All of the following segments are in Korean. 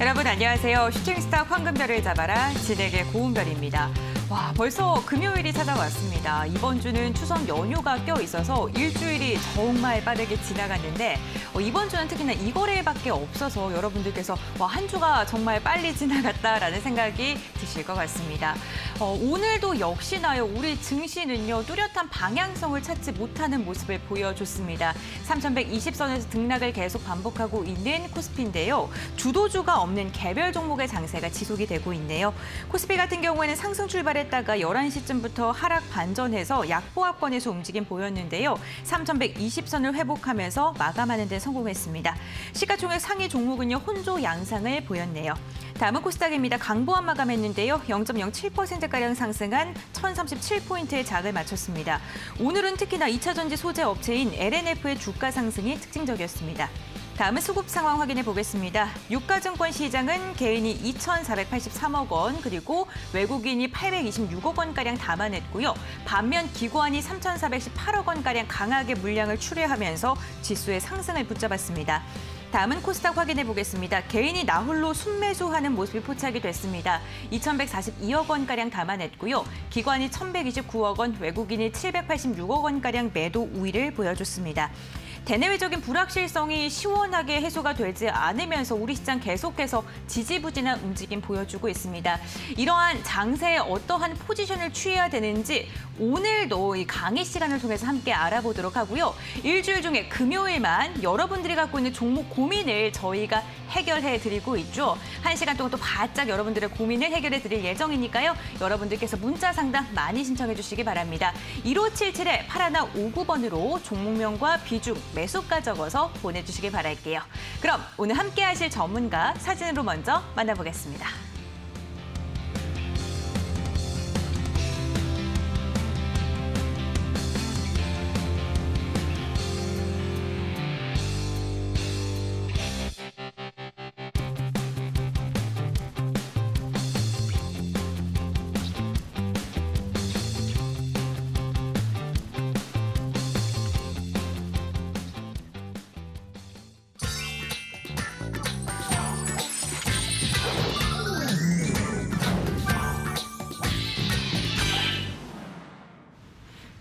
여러분 안녕하세요. 슈팅스타 황금별을 잡아라 진에게 고운별입니다. 와, 벌써 금요일이 찾아왔습니다. 이번 주는 추석 연휴가 껴있어서 일주일이 정말 빠르게 지나갔는데 이번 주는 특히나 이거래밖에 없어서 여러분들께서 한 주가 정말 빨리 지나갔다라는 생각이 드실 것 같습니다. 오늘도 역시나요. 우리 증시는요. 뚜렷한 방향성을 찾지 못하는 모습을 보여줬습니다. 3,120선에서 등락을 계속 반복하고 있는 코스피인데요. 주도주가 없는 개별 종목의 장세가 지속이 되고 있네요. 코스피 같은 경우에는 상승 출발했다가 11시쯤부터 하락 반전해서 약보합권에서 움직임 보였는데요. 3,120선을 회복하면서 마감하는 데 성공했습니다. 시가총액 상위 종목은요. 혼조 양상을 보였네요. 다음은 코스닥입니다. 강보합 마감했는데요. 0.07%가량 상승한 1,037포인트의 장을 마쳤습니다. 오늘은 특히나 2차전지 소재 업체인 LNF의 주가 상승이 특징적이었습니다. 다음은 수급 상황 확인해 보겠습니다. 유가증권 시장은 개인이 2,483억 원, 그리고 외국인이 826억 원가량 담아냈고요. 반면 기관이 3,418억 원가량 강하게 물량을 출회하면서 지수의 상승을 붙잡았습니다. 다음은 코스닥 확인해 보겠습니다. 개인이 나홀로 순매수하는 모습이 포착이 됐습니다. 2,142억 원가량 담아냈고요. 기관이 1,129억 원, 외국인이 786억 원가량 매도 우위를 보여줬습니다. 대내외적인 불확실성이 시원하게 해소가 되지 않으면서 우리 시장 계속해서 지지부진한 움직임 보여주고 있습니다. 이러한 장세에 어떠한 포지션을 취해야 되는지 오늘도 이 강의 시간을 통해서 함께 알아보도록 하고요. 일주일 중에 금요일만 여러분들이 갖고 있는 종목 고민을 저희가 해결해드리고 있죠. 1시간 동안 또 바짝 여러분들의 고민을 해결해드릴 예정이니까요. 여러분들께서 문자 상담 많이 신청해 주시기 바랍니다. 1577-8159번으로 종목명과 비중, 매수가 적어서 보내주시기 바랄게요. 그럼 오늘 함께 하실 전문가 사진으로 먼저 만나보겠습니다.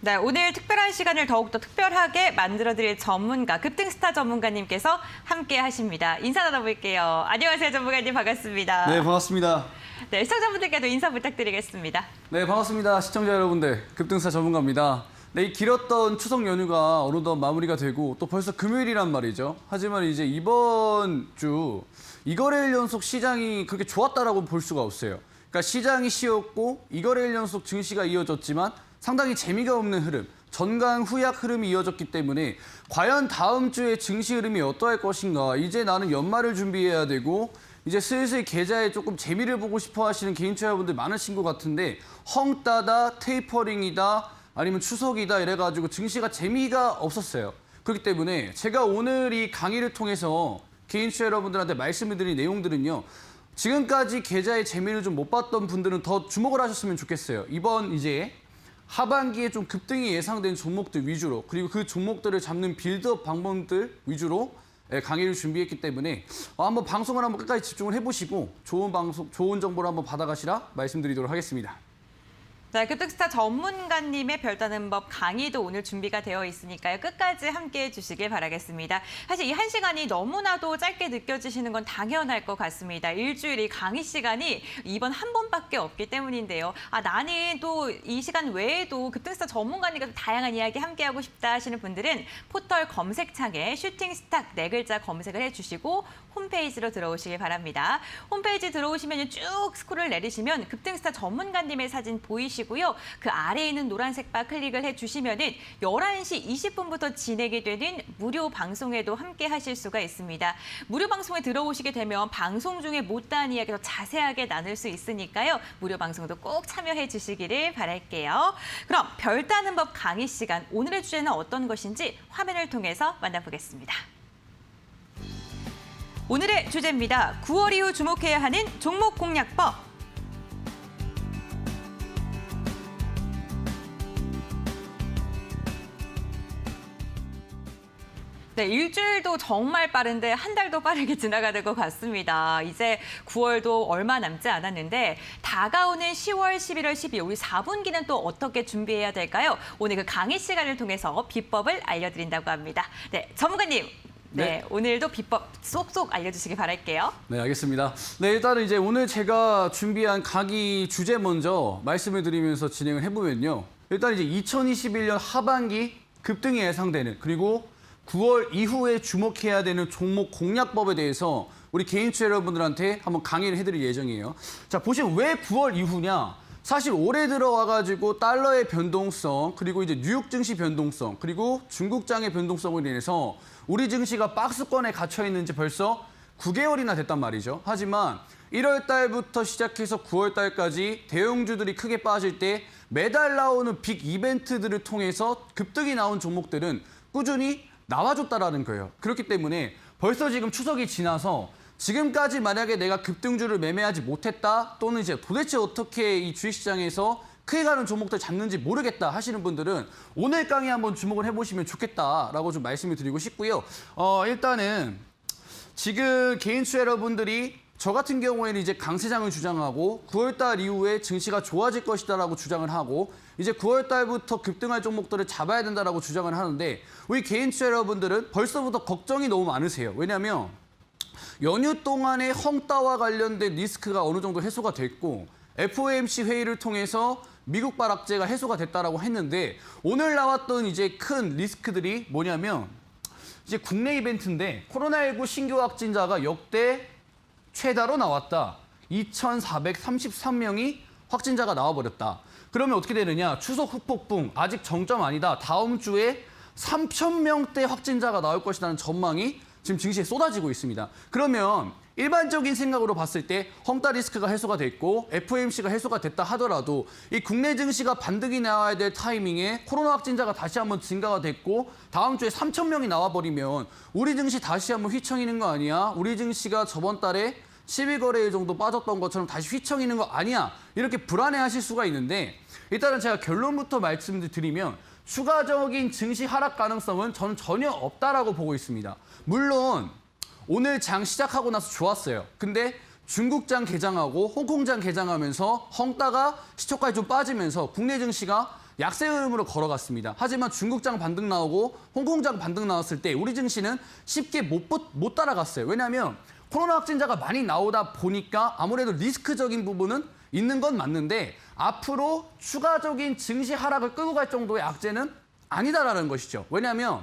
네, 오늘 특별한 시간을 더욱더 특별하게 만들어드릴 전문가, 급등스타 전문가님께서 함께 하십니다. 인사 나눠볼게요. 안녕하세요, 전문가님. 반갑습니다. 네, 반갑습니다. 네, 시청자분들께도 인사 부탁드리겠습니다. 네, 반갑습니다. 시청자 여러분들, 급등스타 전문가입니다. 네, 이 길었던 추석 연휴가 어느덧 마무리가 되고 또 벌써 금요일이란 말이죠. 하지만 이제 이번 주 이거래일 연속 시장이 그렇게 좋았다라고 볼 수가 없어요. 그러니까 시장이 쉬었고 이거래일 연속 증시가 이어졌지만 상당히 재미가 없는 흐름, 전강후약 흐름이 이어졌기 때문에 과연 다음 주에 증시 흐름이 어떠할 것인가. 이제 나는 연말을 준비해야 되고 이제 슬슬 계좌에 조금 재미를 보고 싶어 하시는 개인 투자자분들 많으신 것 같은데 헝따다, 테이퍼링이다, 아니면 추석이다 이래가지고 증시가 재미가 없었어요. 그렇기 때문에 제가 오늘 이 강의를 통해서 개인 투자 여러분들한테 말씀을 드린 내용들은요. 지금까지 계좌에 재미를 좀 못 봤던 분들은 더 주목을 하셨으면 좋겠어요. 이번 이제 하반기에 좀 급등이 예상된 종목들 위주로, 그리고 그 종목들을 잡는 빌드업 방법들 위주로 강의를 준비했기 때문에 한번 방송을 한번 끝까지 집중을 해보시고 좋은 방송, 좋은 정보를 한번 받아가시라 말씀드리도록 하겠습니다. 네, 급등스타 전문가님의 별다른 법 강의도 오늘 준비가 되어 있으니까요. 끝까지 함께해 주시길 바라겠습니다. 사실 이 1시간이 너무나도 짧게 느껴지시는 건 당연할 것 같습니다. 일주일이 강의 시간이 이번 한 번밖에 없기 때문인데요. 나는 또 이 시간 외에도 급등스타 전문가님과 다양한 이야기 함께하고 싶다 하시는 분들은 포털 검색창에 슈팅스탁 4글자 검색을 해주시고 홈페이지로 들어오시길 바랍니다. 홈페이지 들어오시면 쭉 스크롤 내리시면 급등스타 전문가님의 사진 보이시고요. 그 아래에 있는 노란색 바 클릭을 해주시면은 11시 20분부터 진행이 되는 무료 방송에도 함께 하실 수가 있습니다. 무료 방송에 들어오시게 되면 방송 중에 못다한 이야기 더 자세하게 나눌 수 있으니까요. 무료 방송도 꼭 참여해 주시기를 바랄게요. 그럼 별 따는 법 강의 시간, 오늘의 주제는 어떤 것인지 화면을 통해서 만나보겠습니다. 오늘의 주제입니다. 9월 이후 주목해야 하는 종목 공략법. 네, 일주일도 정말 빠른데 한 달도 빠르게 지나가는 것 같습니다. 이제 9월도 얼마 남지 않았는데 다가오는 10월, 11월, 12월 우리 4분기는 또 어떻게 준비해야 될까요? 오늘 그 강의 시간을 통해서 비법을 알려드린다고 합니다. 네, 전문가님. 네, 오늘도 비법 쏙쏙 알려주시기 바랄게요. 네, 알겠습니다. 네, 일단은 이제 오늘 제가 준비한 강의 주제 먼저 말씀을 드리면서 진행을 해보면요. 일단 이제 2021년 하반기 급등이 예상되는 그리고 9월 이후에 주목해야 되는 종목 공략법에 대해서 우리 개인투자 여러분들한테 한번 강의를 해드릴 예정이에요. 자, 보시면 왜 9월 이후냐? 사실 올해 들어와가지고 달러의 변동성, 그리고 이제 뉴욕 증시 변동성, 그리고 중국장의 변동성으로 인해서 우리 증시가 박스권에 갇혀 있는지 벌써 9개월이나 됐단 말이죠. 하지만 1월 달부터 시작해서 9월 달까지 대형주들이 크게 빠질 때 매달 나오는 빅 이벤트들을 통해서 급등이 나온 종목들은 꾸준히 나와줬다라는 거예요. 그렇기 때문에 벌써 지금 추석이 지나서 지금까지 만약에 내가 급등주를 매매하지 못했다 또는 이제 도대체 어떻게 이 주식시장에서 크게 가는 종목들 잡는지 모르겠다 하시는 분들은 오늘 강의 한번 주목을 해보시면 좋겠다라고 좀 말씀을 드리고 싶고요. 일단은 지금 개인투자 여러분들이 저 같은 경우에는 이제 강세장을 주장하고 9월달 이후에 증시가 좋아질 것이다라고 주장을 하고 이제 9월달부터 급등할 종목들을 잡아야 된다라고 주장을 하는데 우리 개인투자 여러분들은 벌써부터 걱정이 너무 많으세요. 왜냐하면 연휴 동안에 헝따와 관련된 리스크가 어느 정도 해소가 됐고 FOMC 회의를 통해서 미국발 악재가 해소가 됐다라고 했는데 오늘 나왔던 이제 큰 리스크들이 뭐냐면 이제 국내 이벤트인데 코로나19 신규 확진자가 역대 최다로 나왔다. 2,433명이 확진자가 나와버렸다. 그러면 어떻게 되느냐? 추석 후폭풍 아직 정점 아니다. 다음 주에 3,000명대 확진자가 나올 것이라는 전망이 지금 증시에 쏟아지고 있습니다. 그러면 일반적인 생각으로 봤을 때 헝따 리스크가 해소가 됐고 FOMC가 해소가 됐다 하더라도 이 국내 증시가 반등이 나와야 될 타이밍에 코로나 확진자가 다시 한번 증가가 됐고 다음 주에 3,000명이 나와버리면 우리 증시 다시 한번 휘청이는 거 아니야? 우리 증시가 저번 달에 12거래일 정도 빠졌던 것처럼 다시 휘청이는 거 아니야? 이렇게 불안해하실 수가 있는데 일단은 제가 결론부터 말씀드리면 추가적인 증시 하락 가능성은 저는 전혀 없다라고 보고 있습니다. 물론 오늘 장 시작하고 나서 좋았어요. 근데 중국장 개장하고 홍콩장 개장하면서 헝따가 시초가에 좀 빠지면서 국내 증시가 약세 흐름으로 걸어갔습니다. 하지만 중국장 반등 나오고 홍콩장 반등 나왔을 때 우리 증시는 쉽게 못 따라갔어요. 왜냐하면 코로나 확진자가 많이 나오다 보니까 아무래도 리스크적인 부분은 있는 건 맞는데 앞으로 추가적인 증시 하락을 끌고 갈 정도의 악재는 아니다라는 것이죠. 왜냐하면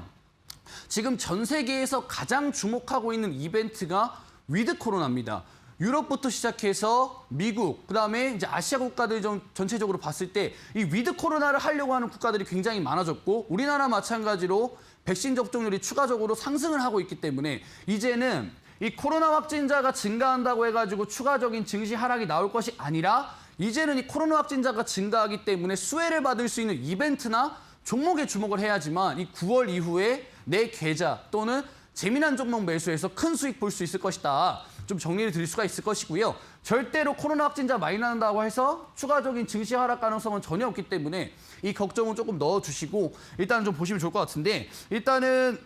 지금 전 세계에서 가장 주목하고 있는 이벤트가 위드 코로나입니다. 유럽부터 시작해서 미국, 그다음에 이제 아시아 국가들 전체적으로 봤을 때 이 위드 코로나를 하려고 하는 국가들이 굉장히 많아졌고 우리나라 마찬가지로 백신 접종률이 추가적으로 상승을 하고 있기 때문에 이제는 이 코로나 확진자가 증가한다고 해가지고 추가적인 증시 하락이 나올 것이 아니라 이제는 이 코로나 확진자가 증가하기 때문에 수혜를 받을 수 있는 이벤트나 종목에 주목을 해야지만 이 9월 이후에 내 계좌 또는 재미난 종목 매수해서 큰 수익 볼 수 있을 것이다. 좀 정리를 드릴 수가 있을 것이고요. 절대로 코로나 확진자 많이 난다고 해서 추가적인 증시 하락 가능성은 전혀 없기 때문에 이 걱정은 조금 넣어주시고 일단 좀 보시면 좋을 것 같은데 일단은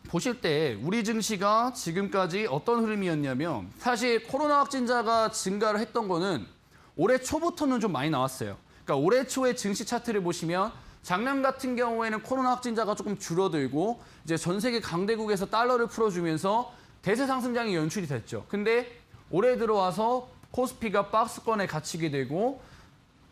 보실 때 우리 증시가 지금까지 어떤 흐름이었냐면 사실 코로나 확진자가 증가를 했던 거는 올해 초부터는 좀 많이 나왔어요. 그러니까 올해 초에 증시 차트를 보시면 작년 같은 경우에는 코로나 확진자가 조금 줄어들고 이제 전 세계 강대국에서 달러를 풀어주면서 대세 상승장이 연출이 됐죠. 근데 올해 들어와서 코스피가 박스권에 갇히게 되고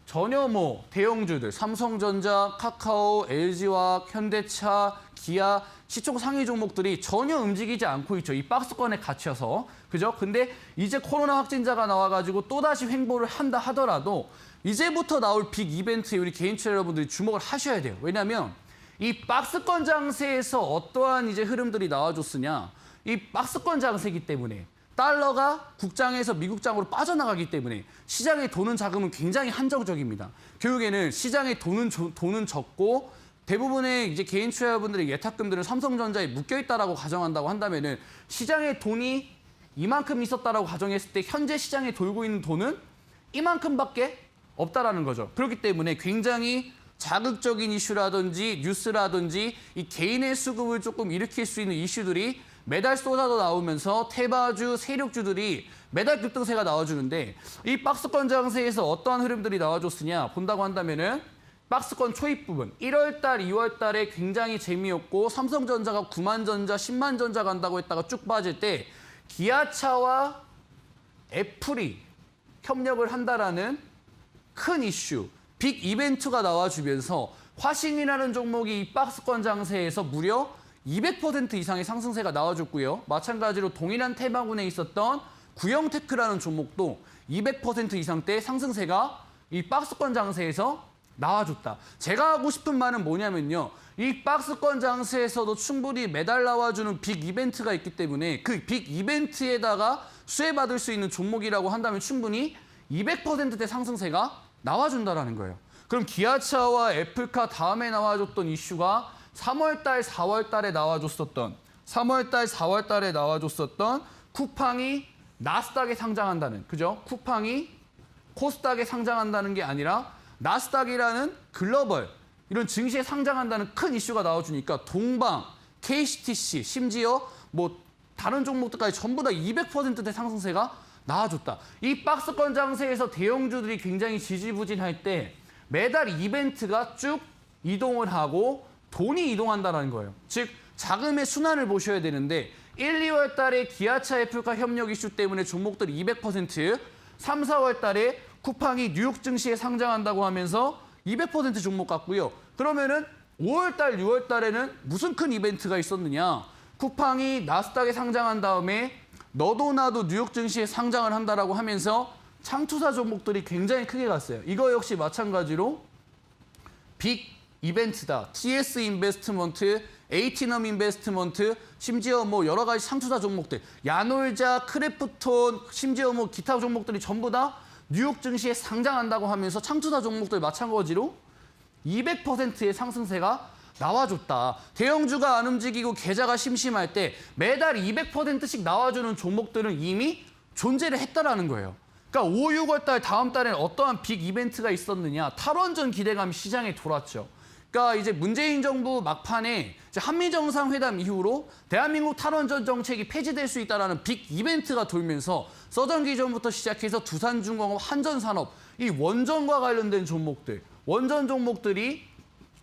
전혀 뭐 대형주들 삼성전자, 카카오, LG화학, 현대차, 기아 시총 상위 종목들이 전혀 움직이지 않고 있죠. 이 박스권에 갇혀서. 그죠? 근데 이제 코로나 확진자가 나와가지고 또다시 횡보를 한다 하더라도 이제부터 나올 빅 이벤트에 우리 개인투자 여러분들이 주목을 하셔야 돼요. 왜냐하면 이 박스권 장세에서 어떠한 이제 흐름들이 나와줬으냐. 이 박스권 장세이기 때문에 달러가 국장에서 미국장으로 빠져나가기 때문에 시장에 도는 자금은 굉장히 한정적입니다. 결국에는 시장에 돈은 적고 대부분의 이제 개인 투자자분들의 예탁금들은 삼성전자에 묶여 있다라고 가정한다고 한다면은 시장에 돈이 이만큼 있었다라고 가정했을 때 현재 시장에 돌고 있는 돈은 이만큼밖에 없다라는 거죠. 그렇기 때문에 굉장히 자극적인 이슈라든지 뉴스라든지 이 개인의 수급을 조금 일으킬 수 있는 이슈들이 매달 쏟아져 나오면서 테마주, 세력주들이 매달 급등세가 나와주는데 이 박스권 장세에서 어떠한 흐름들이 나와줬으냐 본다고 한다면은 박스권 초입 부분 1월 달, 2월 달에 굉장히 재미없고 삼성전자가 9만 전자, 10만 전자 간다고 했다가 쭉 빠질 때 기아차와 애플이 협력을 한다라는 큰 이슈, 빅 이벤트가 나와주면서 화신이라는 종목이 이 박스권 장세에서 무려 200% 이상의 상승세가 나와줬고요. 마찬가지로 동일한 테마군에 있었던 구형테크라는 종목도 200% 이상대 상승세가 이 박스권 장세에서 나와줬다. 제가 하고 싶은 말은 뭐냐면요. 이 박스권 장세에서도 충분히 매달 나와주는 빅 이벤트가 있기 때문에 그 빅 이벤트에다가 수혜받을 수 있는 종목이라고 한다면 충분히 200%대 상승세가 나와준다라는 거예요. 그럼 기아차와 애플카 다음에 나와줬던 이슈가 3월달, 4월달에 나와줬었던 3월달, 4월달에 나와줬었던 쿠팡이 나스닥에 상장한다는 그죠? 쿠팡이 코스닥에 상장한다는 게 아니라 나스닥이라는 글로벌 이런 증시에 상장한다는 큰 이슈가 나와주니까 동방, KCTC 심지어 뭐 다른 종목들까지 전부 다 200%대 상승세가 나와줬다. 이 박스권 장세에서 대형주들이 굉장히 지지부진할 때 매달 이벤트가 쭉 이동을 하고 돈이 이동한다는 거예요. 즉 자금의 순환을 보셔야 되는데 1, 2월 달에 기아차 애플카 협력 이슈 때문에 종목들이 200%, 3, 4월 달에 쿠팡이 뉴욕 증시에 상장한다고 하면서 200% 종목 같고요. 그러면은 5월 달, 6월 달에는 무슨 큰 이벤트가 있었느냐? 쿠팡이 나스닥에 상장한 다음에 너도 나도 뉴욕 증시에 상장을 한다라고 하면서 창투사 종목들이 굉장히 크게 갔어요. 이거 역시 마찬가지로 빅 이벤트다. TS 인베스트먼트, 에이티넘 인베스트먼트, 심지어 뭐 여러 가지 창투사 종목들, 야놀자, 크래프톤, 심지어 뭐 기타 종목들이 전부 다 뉴욕 증시에 상장한다고 하면서 창투사 종목들 마찬가지로 200%의 상승세가 나와줬다. 대형주가 안 움직이고 계좌가 심심할 때 매달 200%씩 나와주는 종목들은 이미 존재를 했다라는 거예요. 그러니까 5, 6월 달 다음 달에는 어떠한 빅 이벤트가 있었느냐. 탈원전 기대감이 시장에 돌았죠. 그러니까 이제 문재인 정부 막판에 이제 한미 정상회담 이후로 대한민국 탈원전 정책이 폐지될 수 있다라는 빅 이벤트가 돌면서 서전기전부터 시작해서 두산중공업, 한전산업 이 원전과 관련된 종목들, 원전 종목들이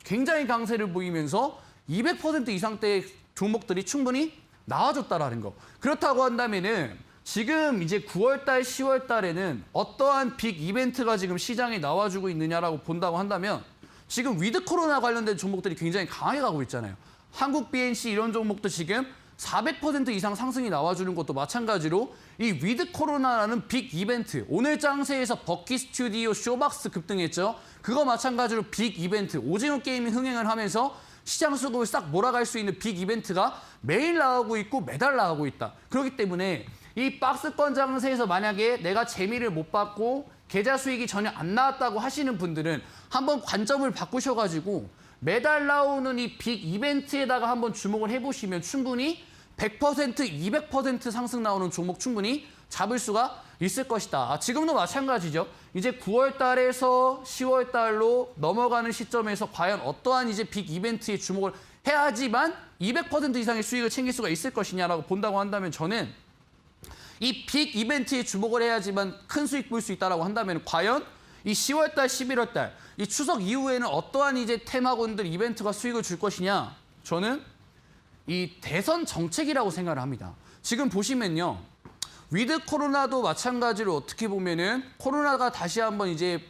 굉장히 강세를 보이면서 200% 이상대의 종목들이 충분히 나와줬다라는 거. 그렇다고 한다면은 지금 이제 9월 달, 10월 달에는 어떠한 빅 이벤트가 지금 시장에 나와주고 있느냐라고 본다고 한다면 지금 위드 코로나 관련된 종목들이 굉장히 강하게 가고 있잖아요. 한국 BNC 이런 종목도 지금 400% 이상 상승이 나와주는 것도 마찬가지로 이 위드 코로나라는 빅 이벤트, 오늘 장세에서 버키 스튜디오 쇼박스 급등했죠. 그거 마찬가지로 빅 이벤트, 오징어 게임이 흥행을 하면서 시장 수급을 싹 몰아갈 수 있는 빅 이벤트가 매일 나오고 있고 매달 나오고 있다. 그렇기 때문에 이 박스권 장세에서 만약에 내가 재미를 못 받고 계좌 수익이 전혀 안 나왔다고 하시는 분들은 한번 관점을 바꾸셔가지고 매달 나오는 이 빅 이벤트에다가 한번 주목을 해보시면 충분히 100%, 200% 상승 나오는 종목 충분히 잡을 수가 있을 것이다. 지금도 마찬가지죠. 이제 9월 달에서 10월 달로 넘어가는 시점에서 과연 어떠한 이제 빅 이벤트에 주목을 해야지만 200% 이상의 수익을 챙길 수가 있을 것이냐라고 본다고 한다면 저는 이 빅 이벤트에 주목을 해야지만 큰 수익 볼 수 있다라고 한다면 과연 이 10월 달, 11월 달, 이 추석 이후에는 어떠한 이제 테마군들 이벤트가 수익을 줄 것이냐? 저는 이 대선 정책이라고 생각을 합니다. 지금 보시면요. 위드 코로나도 마찬가지로 어떻게 보면은 코로나가 다시 한번 이제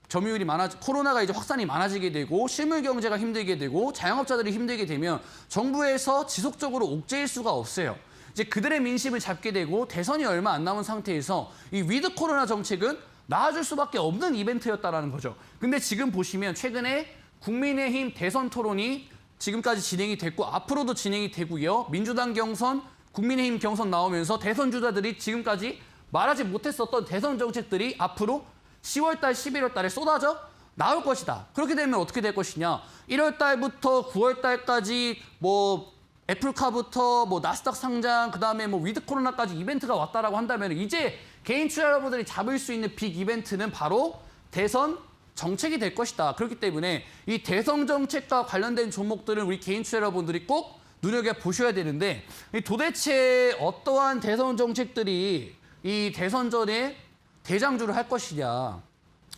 점유율이 코로나가 이제 확산이 많아지게 되고 실물 경제가 힘들게 되고 자영업자들이 힘들게 되면 정부에서 지속적으로 옥죄일 수가 없어요. 이제 그들의 민심을 잡게 되고 대선이 얼마 안 남은 상태에서 이 위드 코로나 정책은 나아질 수밖에 없는 이벤트였다라는 거죠. 근데 지금 보시면 최근에 국민의힘 대선 토론이 지금까지 진행이 됐고 앞으로도 진행이 되고요. 민주당 경선, 국민의힘 경선 나오면서 대선 주자들이 지금까지 말하지 못했었던 대선 정책들이 앞으로 10월 달, 11월 달에 쏟아져 나올 것이다. 그렇게 되면 어떻게 될 것이냐. 1월 달부터 9월 달까지 뭐 애플카부터 뭐 나스닥 상장, 그다음에 뭐 위드 코로나까지 이벤트가 왔다라고 한다면 이제 개인 투자자분들이 잡을 수 있는 빅 이벤트는 바로 대선 정책이 될 것이다. 그렇기 때문에 이 대선 정책과 관련된 종목들은 우리 개인 투자자분들이 꼭 눈여겨보셔야 되는데 도대체 어떠한 대선 정책들이 이 대선 전에 대장주를 할 것이냐.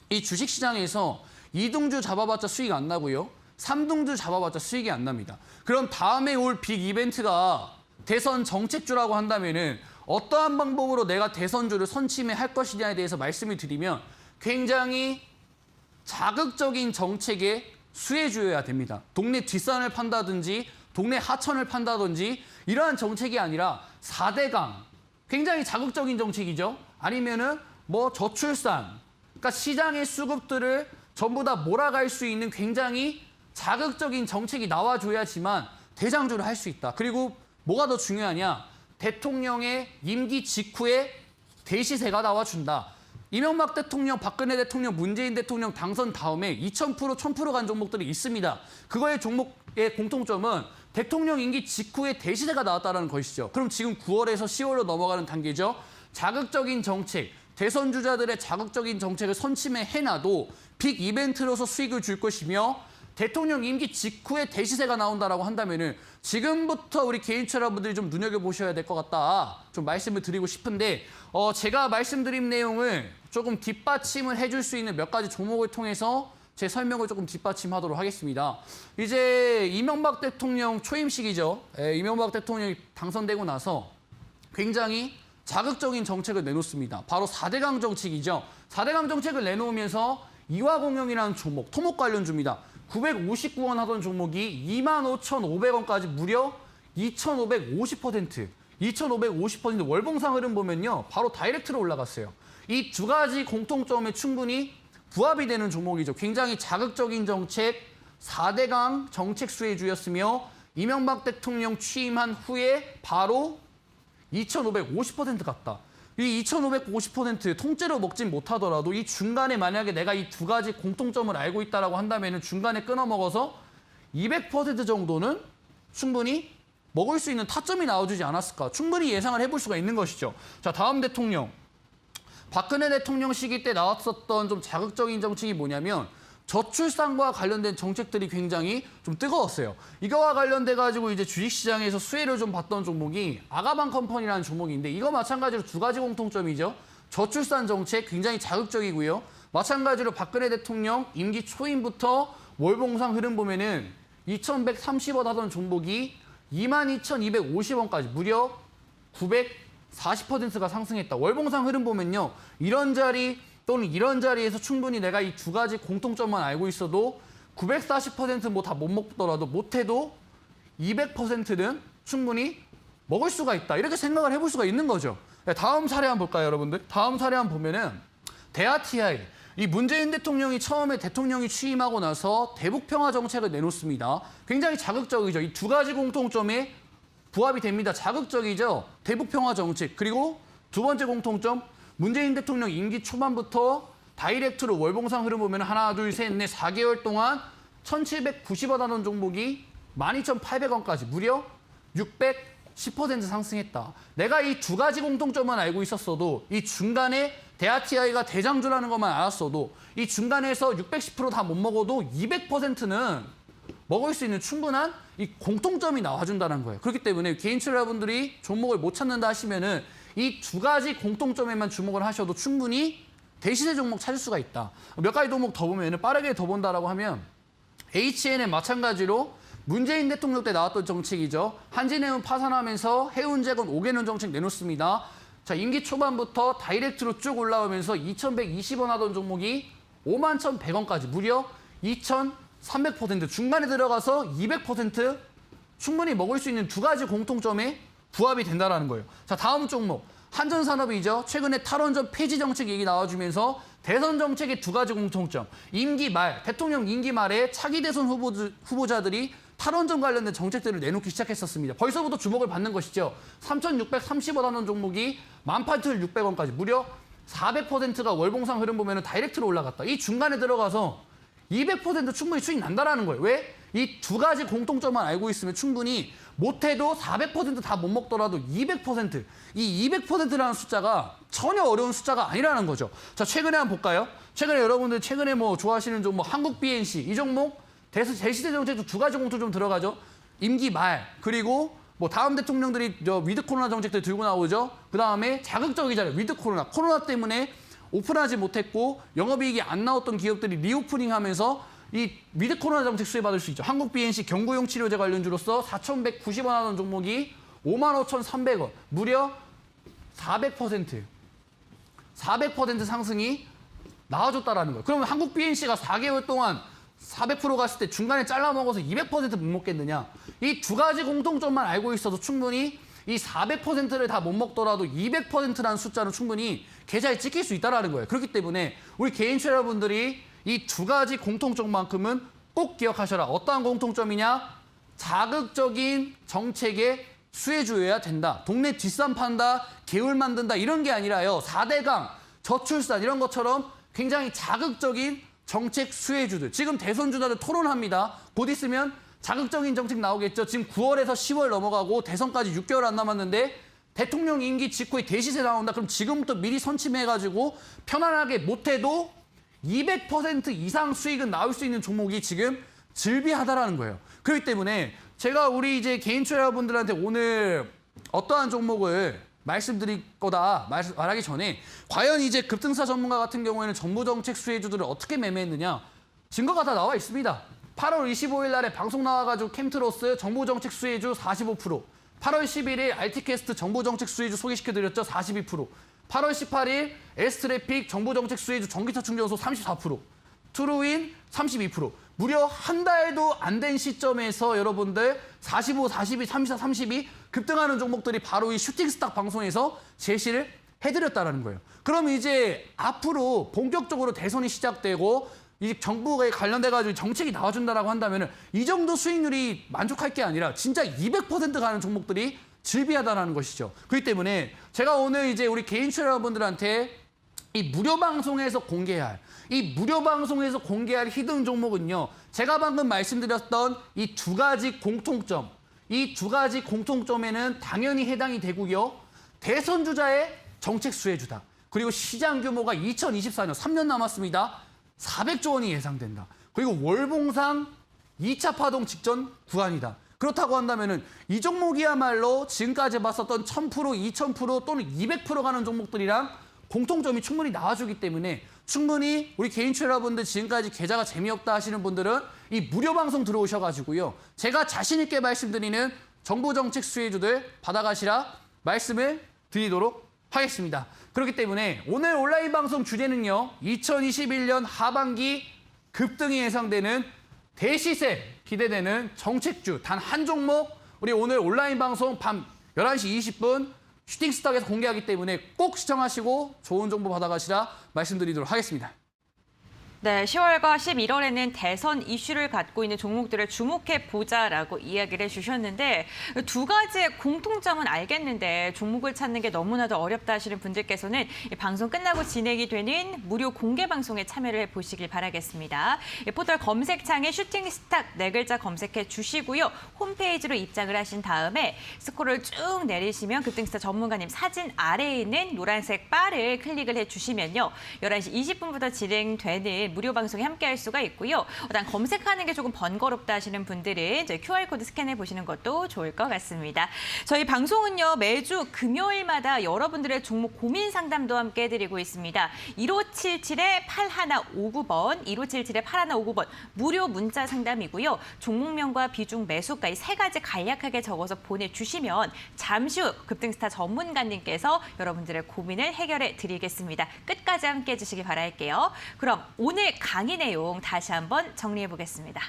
이 주식시장에서 2등주 잡아봤자 수익 안 나고요. 3등주 잡아봤자 수익이 안 납니다. 그럼 다음에 올 빅 이벤트가 대선 정책주라고 한다면은 어떠한 방법으로 내가 대선주를 선침해할 것이냐에 대해서 말씀을 드리면 굉장히 자극적인 정책의 수혜주여야 됩니다. 동네 뒷산을 판다든지 동네 하천을 판다든지 이러한 정책이 아니라 4대강, 굉장히 자극적인 정책이죠. 아니면은 뭐 저출산, 그러니까 시장의 수급들을 전부 다 몰아갈 수 있는 굉장히 자극적인 정책이 나와줘야지만 대장주를 할 수 있다. 그리고 뭐가 더 중요하냐? 대통령의 임기 직후에 대시세가 나와준다. 이명박 대통령, 박근혜 대통령, 문재인 대통령 당선 다음에 2000%, 1000% 간 종목들이 있습니다. 그거의 종목의 공통점은 대통령 임기 직후에 대시세가 나왔다는 것이죠. 그럼 지금 9월에서 10월로 넘어가는 단계죠. 자극적인 정책, 대선 주자들의 자극적인 정책을 선침해 해놔도 빅 이벤트로서 수익을 줄 것이며 대통령 임기 직후에 대시세가 나온다라고 한다면은 지금부터 우리 개인 투자자분들이 좀 눈여겨보셔야 될 것 같다. 좀 말씀을 드리고 싶은데 제가 말씀드린 내용을 조금 뒷받침을 해줄 수 있는 몇 가지 종목을 통해서 제 설명을 조금 뒷받침하도록 하겠습니다. 이제 이명박 대통령 초임식이죠. 이명박 대통령이 당선되고 나서 굉장히 자극적인 정책을 내놓습니다. 바로 4대강 정책이죠. 4대강 정책을 내놓으면서 이화공영이라는 종목, 토목 관련주입니다. 959원 하던 종목이 25,500원까지 무려 2,550%, 2,550% 월봉상 흐름 보면요. 바로 다이렉트로 올라갔어요. 이 두 가지 공통점에 충분히 부합이 되는 종목이죠. 굉장히 자극적인 정책, 4대강 정책 수혜주였으며 이명박 대통령 취임한 후에 바로 2,550% 갔다. 이 2,550% 통째로 먹진 못하더라도 이 중간에 만약에 내가 이 두 가지 공통점을 알고 있다라고 한다면 중간에 끊어 먹어서 200% 정도는 충분히 먹을 수 있는 타점이 나와주지 않았을까. 충분히 예상을 해볼 수가 있는 것이죠. 자, 다음 대통령. 박근혜 대통령 시기 때 나왔었던 좀 자극적인 정책이 뭐냐면 저출산과 관련된 정책들이 굉장히 좀 뜨거웠어요. 이거와 관련돼가지고 이제 주식시장에서 수혜를 좀 봤던 종목이 아가방 컴퍼니라는 종목인데 이거 마찬가지로 두 가지 공통점이죠. 저출산 정책 굉장히 자극적이고요. 마찬가지로 박근혜 대통령 임기 초임부터 월봉상 흐름 보면은 2,130원 하던 종목이 22,250원까지 무려 940%가 상승했다. 월봉상 흐름 보면요. 이런 자리 또는 이런 자리에서 충분히 내가 이 두 가지 공통점만 알고 있어도 940% 뭐 다 못 먹더라도 못해도 200%는 충분히 먹을 수가 있다. 이렇게 생각을 해볼 수가 있는 거죠. 다음 사례 한번 볼까요, 여러분들? 다음 사례 한번 보면은 대아TI. 이 문재인 대통령이 처음에 대통령이 취임하고 나서 대북평화 정책을 내놓습니다. 굉장히 자극적이죠. 이 두 가지 공통점에 부합이 됩니다. 자극적이죠. 대북평화 정책. 그리고 두 번째 공통점. 문재인 대통령 임기 초반부터 다이렉트로 월봉상 흐름 보면 하나, 둘, 셋, 넷, 4개월 동안 1,790원 하던 종목이 12,800원까지 무려 610% 상승했다. 내가 이 두 가지 공통점만 알고 있었어도 이 중간에 대아TI가 대장주라는 것만 알았어도 이 중간에서 610% 다 못 먹어도 200%는 먹을 수 있는 충분한 이 공통점이 나와준다는 거예요. 그렇기 때문에 개인 투자자분들이 종목을 못 찾는다 하시면은 이 두 가지 공통점에만 주목을 하셔도 충분히 대시세 종목 찾을 수가 있다. 몇 가지 종목 더 보면 빠르게 더 본다라고 하면 HN은 마찬가지로 문재인 대통령 때 나왔던 정책이죠. 한진해운 파산하면서 해운재건 5개년 정책 내놓습니다. 자, 임기 초반부터 다이렉트로 쭉 올라오면서 2,120원 하던 종목이 51,100원까지 무려 2,300% 중간에 들어가서 200% 충분히 먹을 수 있는 두 가지 공통점에 부합이 된다는 거예요. 자, 다음 종목. 한전산업이죠. 최근에 탈원전 폐지 정책 얘기 나와주면서 대선 정책의 두 가지 공통점. 임기 말, 대통령 임기 말에 차기 대선 후보자들이 탈원전 관련된 정책들을 내놓기 시작했었습니다. 벌써부터 주목을 받는 것이죠. 3,630원 하는 종목이 18,600원까지 무려 400%가 월봉상 흐름 보면 다이렉트로 올라갔다. 이 중간에 들어가서 200% 충분히 수익 난다라는 거예요. 왜? 이 두 가지 공통점만 알고 있으면 충분히 못해도 400% 다 못 먹더라도 200%, 이 200%라는 숫자가 전혀 어려운 숫자가 아니라는 거죠. 자, 최근에 한번 볼까요? 최근에 여러분들 최근에 뭐 좋아하시는 종목 한국 BNC 이 종목 대시대 정책도 두 가지 공통 좀 들어가죠. 임기 말 그리고 뭐 다음 대통령들이 위드 코로나 정책들 들고 나오죠. 그 다음에 자극적이잖아요. 위드 코로나 때문에 오픈하지 못했고 영업이익이 안 나왔던 기업들이 리오프닝하면서 이 위드 코로나 정책 수혜받을 수 있죠. 한국 BNC 경구용 치료제 관련주로서 4,190원 하던 종목이 55,300원, 무려 400% 상승이 나와줬다라는 거예요. 그러면 한국 BNC가 4개월 동안 400% 갔을 때 중간에 잘라 먹어서 200% 못 먹겠느냐? 이 두 가지 공통점만 알고 있어도 충분히 이 400%를 다 못 먹더라도 200%라는 숫자는 충분히 계좌에 찍힐 수 있다는 거예요. 그렇기 때문에 우리 개인 투자자분들이 이 두 가지 공통점만큼은 꼭 기억하셔라. 어떠한 공통점이냐? 자극적인 정책의 수혜주여야 된다. 동네 뒷산 판다, 개울 만든다 이런 게 아니라요. 4대강, 저출산 이런 것처럼 굉장히 자극적인 정책 수혜주들. 지금 대선 주자들 토론합니다. 곧 있으면 자극적인 정책 나오겠죠. 지금 9월에서 10월 넘어가고 대선까지 6개월 안 남았는데 대통령 임기 직후에 대시세 나온다. 그럼 지금부터 미리 선침해가지고 편안하게 못해도 200% 이상 수익은 나올 수 있는 종목이 지금 즐비하다라는 거예요. 그렇기 때문에 제가 우리 이제 개인 투자자분들한테 오늘 어떠한 종목을 말씀드릴 거다 말하기 전에 과연 이제 급등사 전문가 같은 경우에는 정부 정책 수혜주들을 어떻게 매매했느냐 증거가 다 나와 있습니다. 8월 25일 날에 방송 나와가지고 캠트로스 정부 정책 수혜주 45%, 8월 11일 알티캐스트 정부 정책 수혜주 소개시켜드렸죠. 42%, 8월 18일 에스트래픽 정부 정책 수혜주 전기차 충전소 34%, 트루인 32%. 무려 한 달도 안 된 시점에서 여러분들 45, 42, 34, 32 급등하는 종목들이 바로 이 슈팅스탁 방송에서 제시를 해드렸다는 거예요. 그럼 이제 앞으로 본격적으로 대선이 시작되고 이 정부에 관련돼가지고 정책이 나와준다라고 한다면 이 정도 수익률이 만족할 게 아니라 진짜 200% 가는 종목들이 즐비하다라는 것이죠. 그렇기 때문에 제가 오늘 이제 우리 개인 투자자분들한테 이 무료 방송에서 공개할 히든 종목은요. 제가 방금 말씀드렸던 이 두 가지 공통점, 이 두 가지 공통점에는 당연히 해당이 되고요. 대선 주자의 정책 수혜주다. 그리고 시장 규모가 2024년 3년 남았습니다. 400조 원이 예상된다. 그리고 월봉상 2차 파동 직전 구간이다. 그렇다고 한다면은 이 종목이야말로 지금까지 봤었던 1000%, 2000% 또는 200% 가는 종목들이랑 공통점이 충분히 나와주기 때문에 충분히 우리 개인 투자자분들 지금까지 계좌가 재미없다 하시는 분들은 이 무료 방송 들어오셔가지고요. 제가 자신 있게 말씀드리는 정부 정책 수혜주들 받아가시라 말씀을 드리도록 하겠습니다. 그렇기 때문에 오늘 온라인 방송 주제는요. 2021년 하반기 급등이 예상되는 대시세 기대되는 정책주 단 한 종목 우리 오늘 온라인 방송 밤 11시 20분 슈팅스탁에서 공개하기 때문에 꼭 시청하시고 좋은 정보 받아가시라 말씀드리도록 하겠습니다. 네, 10월과 11월에는 대선 이슈를 갖고 있는 종목들을 주목해보자라고 이야기를 해주셨는데 두 가지의 공통점은 알겠는데 종목을 찾는 게 너무나도 어렵다 하시는 분들께서는 이 방송 끝나고 진행이 되는 무료 공개 방송에 참여를 해보시길 바라겠습니다. 포털 검색창에 슈팅스탁 4글자 검색해 주시고요. 홈페이지로 입장을 하신 다음에 스크롤을 쭉 내리시면 급등스타 전문가님 사진 아래에 있는 노란색 바를 클릭을 해주시면요. 11시 20분부터 진행되는 무료 방송에 함께할 수가 있고요. 일단 검색하는 게 조금 번거롭다 하시는 분들은 저희 QR코드 스캔해 보시는 것도 좋을 것 같습니다. 저희 방송은요. 매주 금요일마다 여러분들의 종목 고민 상담도 함께 해드리고 있습니다. 1577-8159번, 1577-8159번 무료 문자 상담이고요. 종목명과 비중, 매수가 이 세 가지 간략하게 적어서 보내주시면 잠시 후 급등스타 전문가님께서 여러분들의 고민을 해결해 드리겠습니다. 끝까지 함께 해주시기 바랄게요. 그럼 오늘 강의 내용 다시 한번 정리해 보겠습니다.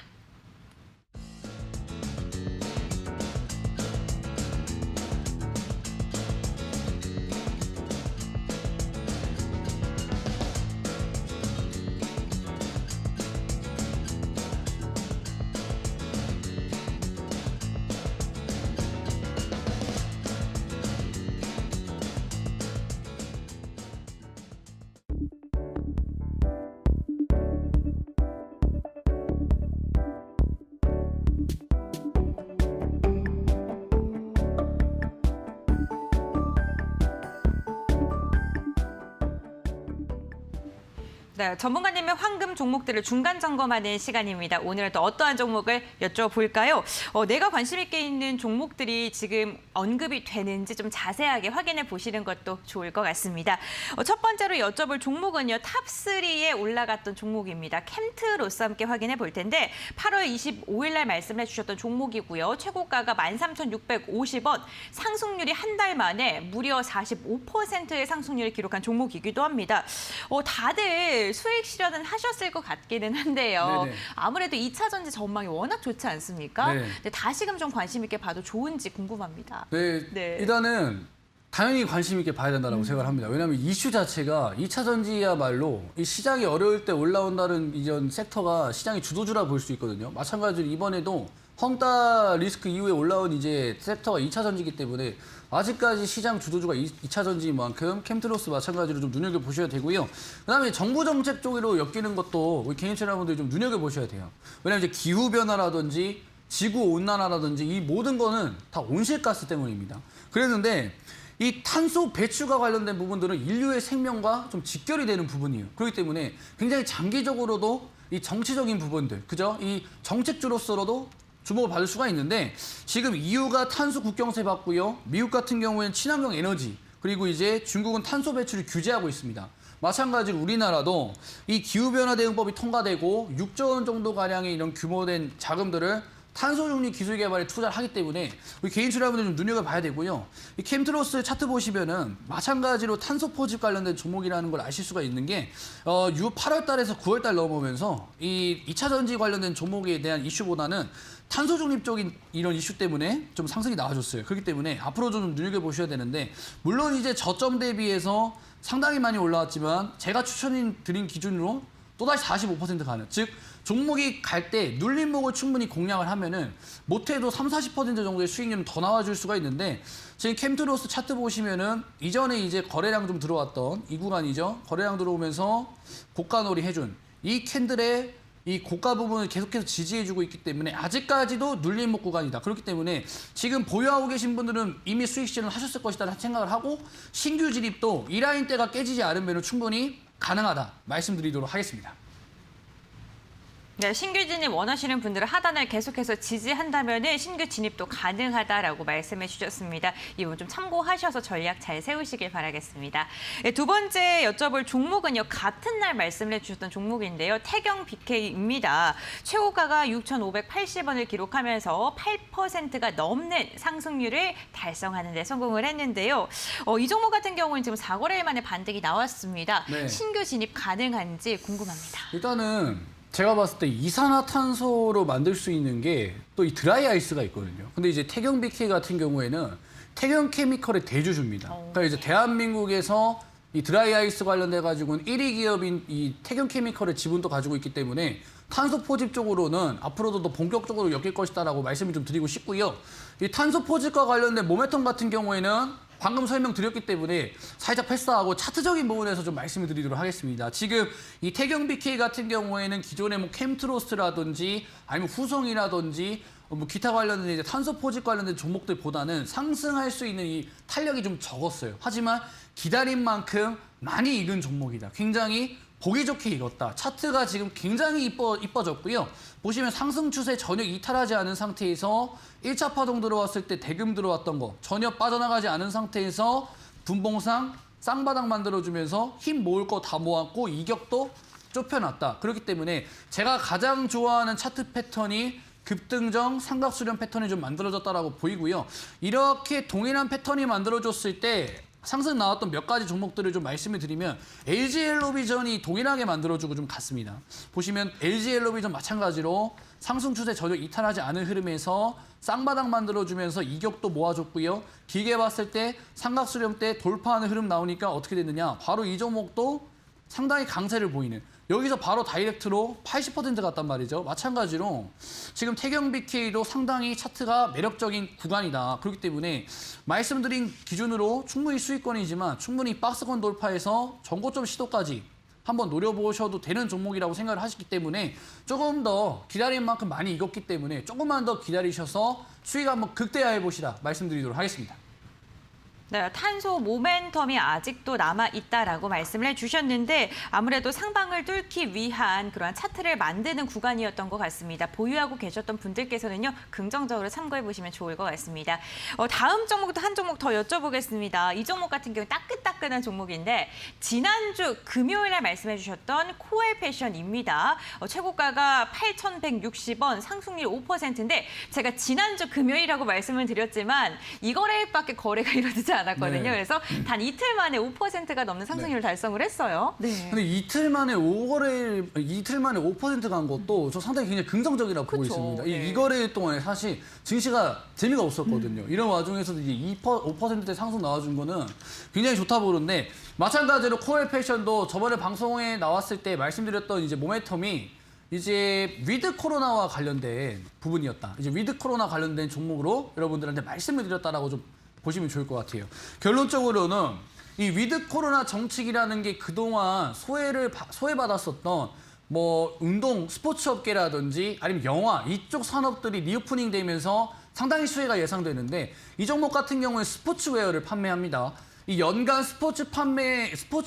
네, 전문가님의 황금 종목들을 중간 점검하는 시간입니다. 오늘은 또 어떠한 종목을 여쭤볼까요? 내가 관심 있게 있는 종목들이 지금 언급이 되는지 좀 자세하게 확인해 보시는 것도 좋을 것 같습니다. 첫 번째로 여쭤볼 종목은요. 탑3에 올라갔던 종목입니다. 캠트로스 함께 확인해 볼 텐데 8월 25일 날 말씀해 주셨던 종목이고요. 최고가가 13,650원, 상승률이 한 달 만에 무려 45%의 상승률을 기록한 종목이기도 합니다. 다들 수익 실현은 하셨을 것 같기는 한데요. 네네. 아무래도 2차 전지 전망이 워낙 좋지 않습니까? 네. 근데 다시금 좀 관심 있게 봐도 좋은지 궁금합니다. 네, 네. 일단은 당연히 관심 있게 봐야 된다고 생각을 합니다. 왜냐하면 이슈 자체가 2차 전지야말로 이 시장이 어려울 때 올라온다는 이전 섹터가 시장의 주도주라 볼 수 있거든요. 마찬가지로 이번에도 헝다 리스크 이후에 올라온 이제 섹터가 2차 전지이기 때문에 아직까지 시장 주도주가 2차 전지만큼 캠트로스 마찬가지로 좀 눈여겨보셔야 되고요. 그다음에 정부 정책 쪽으로 엮이는 것도 우리 개인 채널분들이 좀 눈여겨보셔야 돼요. 왜냐하면 이제 기후변화라든지 지구온난화라든지 이 모든 거는 다 온실가스 때문입니다. 그랬는데 이 탄소 배출과 관련된 부분들은 인류의 생명과 좀 직결이 되는 부분이에요. 그렇기 때문에 굉장히 장기적으로도 이 정치적인 부분들, 그죠? 이 정책주로서로도 주목을 받을 수가 있는데 지금 EU가 탄소 국경세 받고요. 미국 같은 경우에는 친환경 에너지 그리고 이제 중국은 탄소 배출을 규제하고 있습니다. 마찬가지로 우리나라도 이 기후변화 대응법이 통과되고 6조 원 정도 가량의 이런 규모된 자금들을 탄소 중립 기술 개발에 투자를 하기 때문에 우리 개인 투자분들 좀 눈여겨봐야 되고요. 이 캠트로스 차트 보시면은 마찬가지로 탄소 포집 관련된 종목이라는 걸 아실 수가 있는 게 8월 달에서 9월 달 넘어오면서 이 2차 전지 관련된 종목에 대한 이슈보다는 탄소 중립 쪽인 이런 이슈 때문에 좀 상승이 나와줬어요. 그렇기 때문에 앞으로 좀 눈여겨보셔야 되는데 물론 이제 저점 대비해서 상당히 많이 올라왔지만 제가 추천드린 기준으로 또다시 45% 가는, 즉 종목이 갈 때 눌림목을 충분히 공략을 하면은 못해도 30, 40% 정도의 수익률은 더 나와줄 수가 있는데 지금 캠트로스 차트 보시면은 이전에 이제 거래량 좀 들어왔던 이 구간이죠. 거래량 들어오면서 고가놀이 해준 이 캔들의 이 고가 부분을 계속해서 지지해주고 있기 때문에 아직까지도 눌림목 구간이다. 그렇기 때문에 지금 보유하고 계신 분들은 이미 수익 실현을 하셨을 것이다 생각을 하고 신규 진입도 이 라인대가 깨지지 않으면 충분히 가능하다 말씀드리도록 하겠습니다. 네, 신규 진입 원하시는 분들은 하단을 계속해서 지지한다면 신규 진입도 가능하다라고 말씀해 주셨습니다. 이 부분 좀 참고하셔서 전략 잘 세우시길 바라겠습니다. 네, 두 번째 여쭤볼 종목은요. 같은 날 말씀해 주셨던 종목인데요. 태경 BK입니다. 최고가가 6,580원을 기록하면서 8%가 넘는 상승률을 달성하는 데 성공을 했는데요. 이 종목 같은 경우는 지금 4거래일 만에 반등이 나왔습니다. 네. 신규 진입 가능한지 궁금합니다. 일단은 제가 봤을 때 이산화탄소로 만들 수 있는 게 또 이 드라이 아이스가 있거든요. 근데 이제 태경 BK 같은 경우에는 태경 케미컬의 대주주입니다. 그러니까 이제 대한민국에서 이 드라이 아이스 관련돼 가지고는 1위 기업인 이 태경 케미컬의 지분도 가지고 있기 때문에 탄소 포집 쪽으로는 앞으로도 더 본격적으로 엮일 것이다라고 말씀을 좀 드리고 싶고요. 이 탄소 포집과 관련된 모멘텀 같은 경우에는 방금 설명드렸기 때문에 살짝 패스하고 차트적인 부분에서 좀 말씀을 드리도록 하겠습니다. 지금 이 태경 BK 같은 경우에는 기존의 뭐 캠트로스라든지 아니면 후성이라든지 뭐 기타 관련된 이제 탄소 포집 관련된 종목들보다는 상승할 수 있는 이 탄력이 좀 적었어요. 하지만 기다린 만큼 많이 익은 종목이다. 굉장히 보기 좋게 익었다. 차트가 지금 굉장히 이뻐졌고요. 보시면 상승 추세 전혀 이탈하지 않은 상태에서 1차 파동 들어왔을 때 대금 들어왔던 거 전혀 빠져나가지 않은 상태에서 분봉상 쌍바닥 만들어주면서 힘 모을 거 다 모았고 이격도 좁혀놨다. 그렇기 때문에 제가 가장 좋아하는 차트 패턴이 급등정 삼각수렴 패턴이 좀 만들어졌다라고 보이고요. 이렇게 동일한 패턴이 만들어졌을 때 상승 나왔던 몇 가지 종목들을 좀 말씀을 드리면 LG엘로비전이 동일하게 만들어주고 좀 같습니다. 보시면 LG엘로비전 마찬가지로 상승 추세 전혀 이탈하지 않은 흐름에서 쌍바닥 만들어주면서 이격도 모아줬고요. 길게 봤을 때 삼각수렴 때 돌파하는 흐름 나오니까 어떻게 됐느냐. 바로 이 종목도 상당히 강세를 보이는 여기서 바로 다이렉트로 80% 갔단 말이죠. 마찬가지로 지금 태경 BK도 상당히 차트가 매력적인 구간이다. 그렇기 때문에 말씀드린 기준으로 충분히 수익권이지만 충분히 박스권 돌파해서 전고점 시도까지 한번 노려보셔도 되는 종목이라고 생각을 하시기 때문에 조금 더 기다린 만큼 많이 익었기 때문에 조금만 더 기다리셔서 수익 한번 극대화해 보시라 말씀드리도록 하겠습니다. 네, 탄소 모멘텀이 아직도 남아있다라고 말씀을 해주셨는데 아무래도 상방을 뚫기 위한 그러한 차트를 만드는 구간이었던 것 같습니다. 보유하고 계셨던 분들께서는요, 긍정적으로 참고해보시면 좋을 것 같습니다. 다음 종목도 한 종목 더 여쭤보겠습니다. 이 종목 같은 경우 따끈따끈한 종목인데 지난주 금요일에 말씀해주셨던 코엘 패션입니다. 최고가가 8,160원, 상승률 5%인데 제가 지난주 금요일이라고 말씀을 드렸지만 이 거래일밖에 거래가 이루어지지 않았거든요. 네. 그래서 단 이틀 만에 5%가 넘는 상승률을 달성을 했어요. 네. 근데 이틀 만에 5%가 한 것도 저 상당히 굉장히 긍정적이라고 보고 그쵸. 있습니다. 네. 이 거래 동안에 사실 증시가 재미가 없었거든요. 이런 와중에서도 이제 5%대 상승 나와준 거는 굉장히 좋다 보는데 마찬가지로 코엘 패션도 저번에 방송에 나왔을 때 말씀드렸던 이제 모멘텀이 이제 위드 코로나와 관련된 부분이었다. 이제 위드 코로나 관련된 종목으로 여러분들한테 말씀을 드렸다라고 좀 보시면 좋을 것 같아요. 결론적으로는 이 위드 코로나 정책이라는 게 그동안 소외받았었던 뭐 운동, 스포츠 업계라든지 아니면 영화 이쪽 산업들이 리오프닝 되면서 상당히 수혜가 예상되는데 이 종목 같은 경우에 스포츠웨어를 판매합니다. 이 연간 스포츠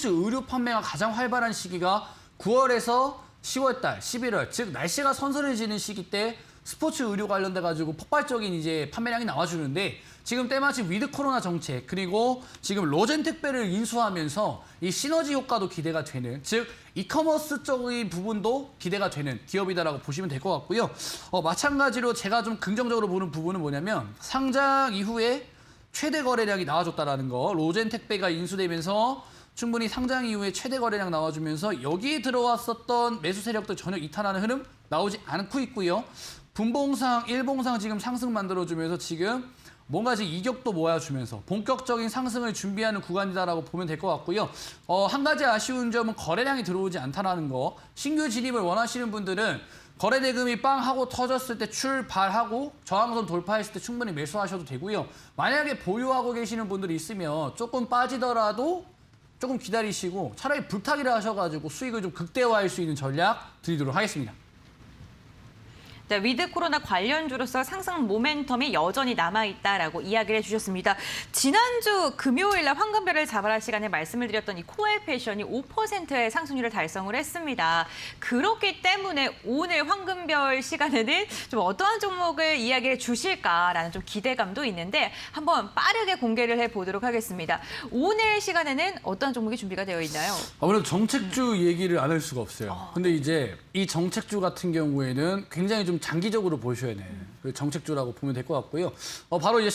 의류 판매가 가장 활발한 시기가 9월에서 10월달, 11월, 즉 날씨가 선선해지는 시기 때 스포츠 의류 관련돼 가지고 폭발적인 이제 판매량이 나와주는데 지금 때마침 위드 코로나 정책 그리고 지금 로젠 택배를 인수하면서 이 시너지 효과도 기대가 되는 즉 이커머스 쪽의 부분도 기대가 되는 기업이다라고 보시면 될 것 같고요. 마찬가지로 제가 좀 긍정적으로 보는 부분은 뭐냐면 상장 이후에 최대 거래량이 나와줬다라는 거. 로젠 택배가 인수되면서 충분히 상장 이후에 최대 거래량 나와주면서 여기에 들어왔었던 매수 세력도 전혀 이탈하는 흐름 나오지 않고 있고요. 분봉상, 일봉상 지금 상승 만들어주면서 지금 뭔가 지금 이격도 모아주면서 본격적인 상승을 준비하는 구간이다라고 보면 될 것 같고요. 한 가지 아쉬운 점은 거래량이 들어오지 않다라는 거. 신규 진입을 원하시는 분들은 거래 대금이 빵 하고 터졌을 때 출발하고 저항선 돌파했을 때 충분히 매수하셔도 되고요. 만약에 보유하고 계시는 분들이 있으면 조금 빠지더라도 조금 기다리시고 차라리 불타기를 하셔가지고 수익을 좀 극대화할 수 있는 전략 드리도록 하겠습니다. 네, 위드 코로나 관련주로서 상승 모멘텀이 여전히 남아있다라고 이야기를 해주셨습니다. 지난주 금요일 날 황금별을 잡아라 시간에 말씀을 드렸던 이 코엘 패션이 5%의 상승률을 달성을 했습니다. 그렇기 때문에 오늘 황금별 시간에는 좀 어떠한 종목을 이야기해 주실까라는 좀 기대감도 있는데 한번 빠르게 공개를 해보도록 하겠습니다. 오늘 시간에는 어떠한 종목이 준비가 되어 있나요? 아무래도 정책주 얘기를 안 할 수가 없어요. 근데 이제 이 정책주 같은 경우에는 굉장히 좀 장기적으로 보셔야 되는 그 정책주라고 보면 될 것 같고요. 바로 이제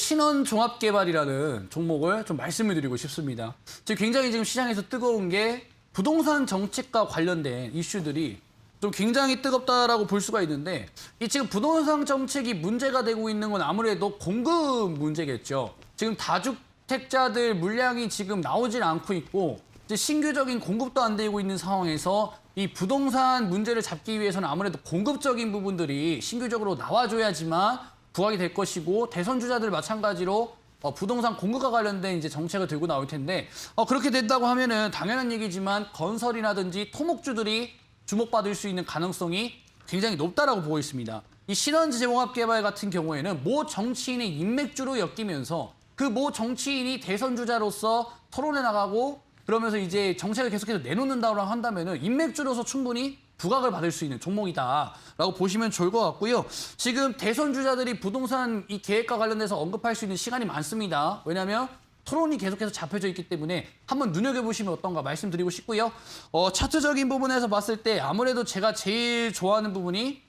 신원종합개발이라는 종목을 좀 말씀을 드리고 싶습니다. 지금 굉장히 지금 시장에서 뜨거운 게 부동산 정책과 관련된 이슈들이 좀 굉장히 뜨겁다라고 볼 수가 있는데 이 지금 부동산 정책이 문제가 되고 있는 건 아무래도 공급 문제겠죠. 지금 다주택자들 물량이 지금 나오질 않고 있고 이제 신규적인 공급도 안 되고 있는 상황에서 이 부동산 문제를 잡기 위해서는 아무래도 공급적인 부분들이 신규적으로 나와줘야지만 부각이 될 것이고 대선 주자들 마찬가지로 부동산 공급과 관련된 이제 정책을 들고 나올 텐데 그렇게 된다고 하면은 당연한 얘기지만 건설이라든지 토목주들이 주목받을 수 있는 가능성이 굉장히 높다라고 보고 있습니다. 이 신원종합개발 같은 경우에는 모 정치인의 인맥주로 엮이면서 그 모 정치인이 대선 주자로서 토론해 나가고 그러면서 이제 정책을 계속해서 내놓는다고 한다면은 인맥주로서 충분히 부각을 받을 수 있는 종목이다라고 보시면 좋을 것 같고요. 지금 대선 주자들이 부동산 이 계획과 관련돼서 언급할 수 있는 시간이 많습니다. 왜냐하면 토론이 계속해서 잡혀져 있기 때문에 한번 눈여겨보시면 어떤가 말씀드리고 싶고요. 차트적인 부분에서 봤을 때 아무래도 제가 제일 좋아하는 부분이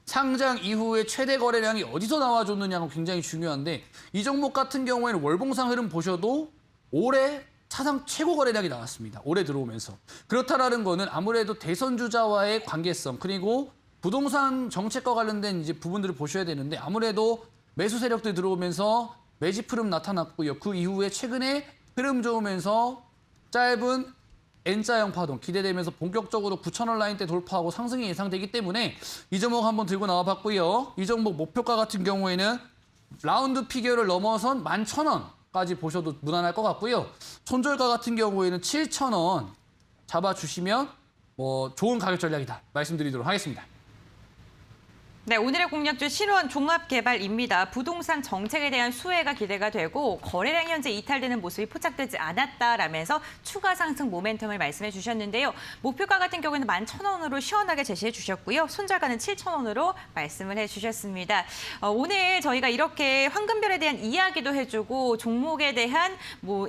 상장 이후에 최대 거래량이 어디서 나와줬느냐가 굉장히 중요한데 이 종목 같은 경우에는 월봉상 흐름 보셔도 올해 사상 최고 거래량이 나왔습니다. 올해 들어오면서. 그렇다라는 거는 아무래도 대선 주자와의 관계성 그리고 부동산 정책과 관련된 이제 부분들을 보셔야 되는데 아무래도 매수 세력들 들어오면서 매집 흐름 나타났고요. 그 이후에 최근에 흐름 좋으면서 짧은 N자형 파동 기대되면서 본격적으로 9,000원 라인대 돌파하고 상승이 예상되기 때문에 이 종목 한번 들고 나와봤고요. 이 종목 목표가 같은 경우에는 라운드 피겨를 넘어선 11,000원. 까지 보셔도 무난할 것 같고요. 손절가 같은 경우에는 7,000원 잡아주시면 좋은 가격 전략이다 말씀드리도록 하겠습니다. 네, 오늘의 공략주 신원 종합개발입니다. 부동산 정책에 대한 수혜가 기대가 되고 거래량 현재 이탈되는 모습이 포착되지 않았다라면서 추가 상승 모멘텀을 말씀해 주셨는데요. 목표가 같은 경우에는 11,000원으로 시원하게 제시해 주셨고요. 손절가는 7,000원으로 말씀을 해주셨습니다. 오늘 저희가 이렇게 황금별에 대한 이야기도 해주고 종목에 대한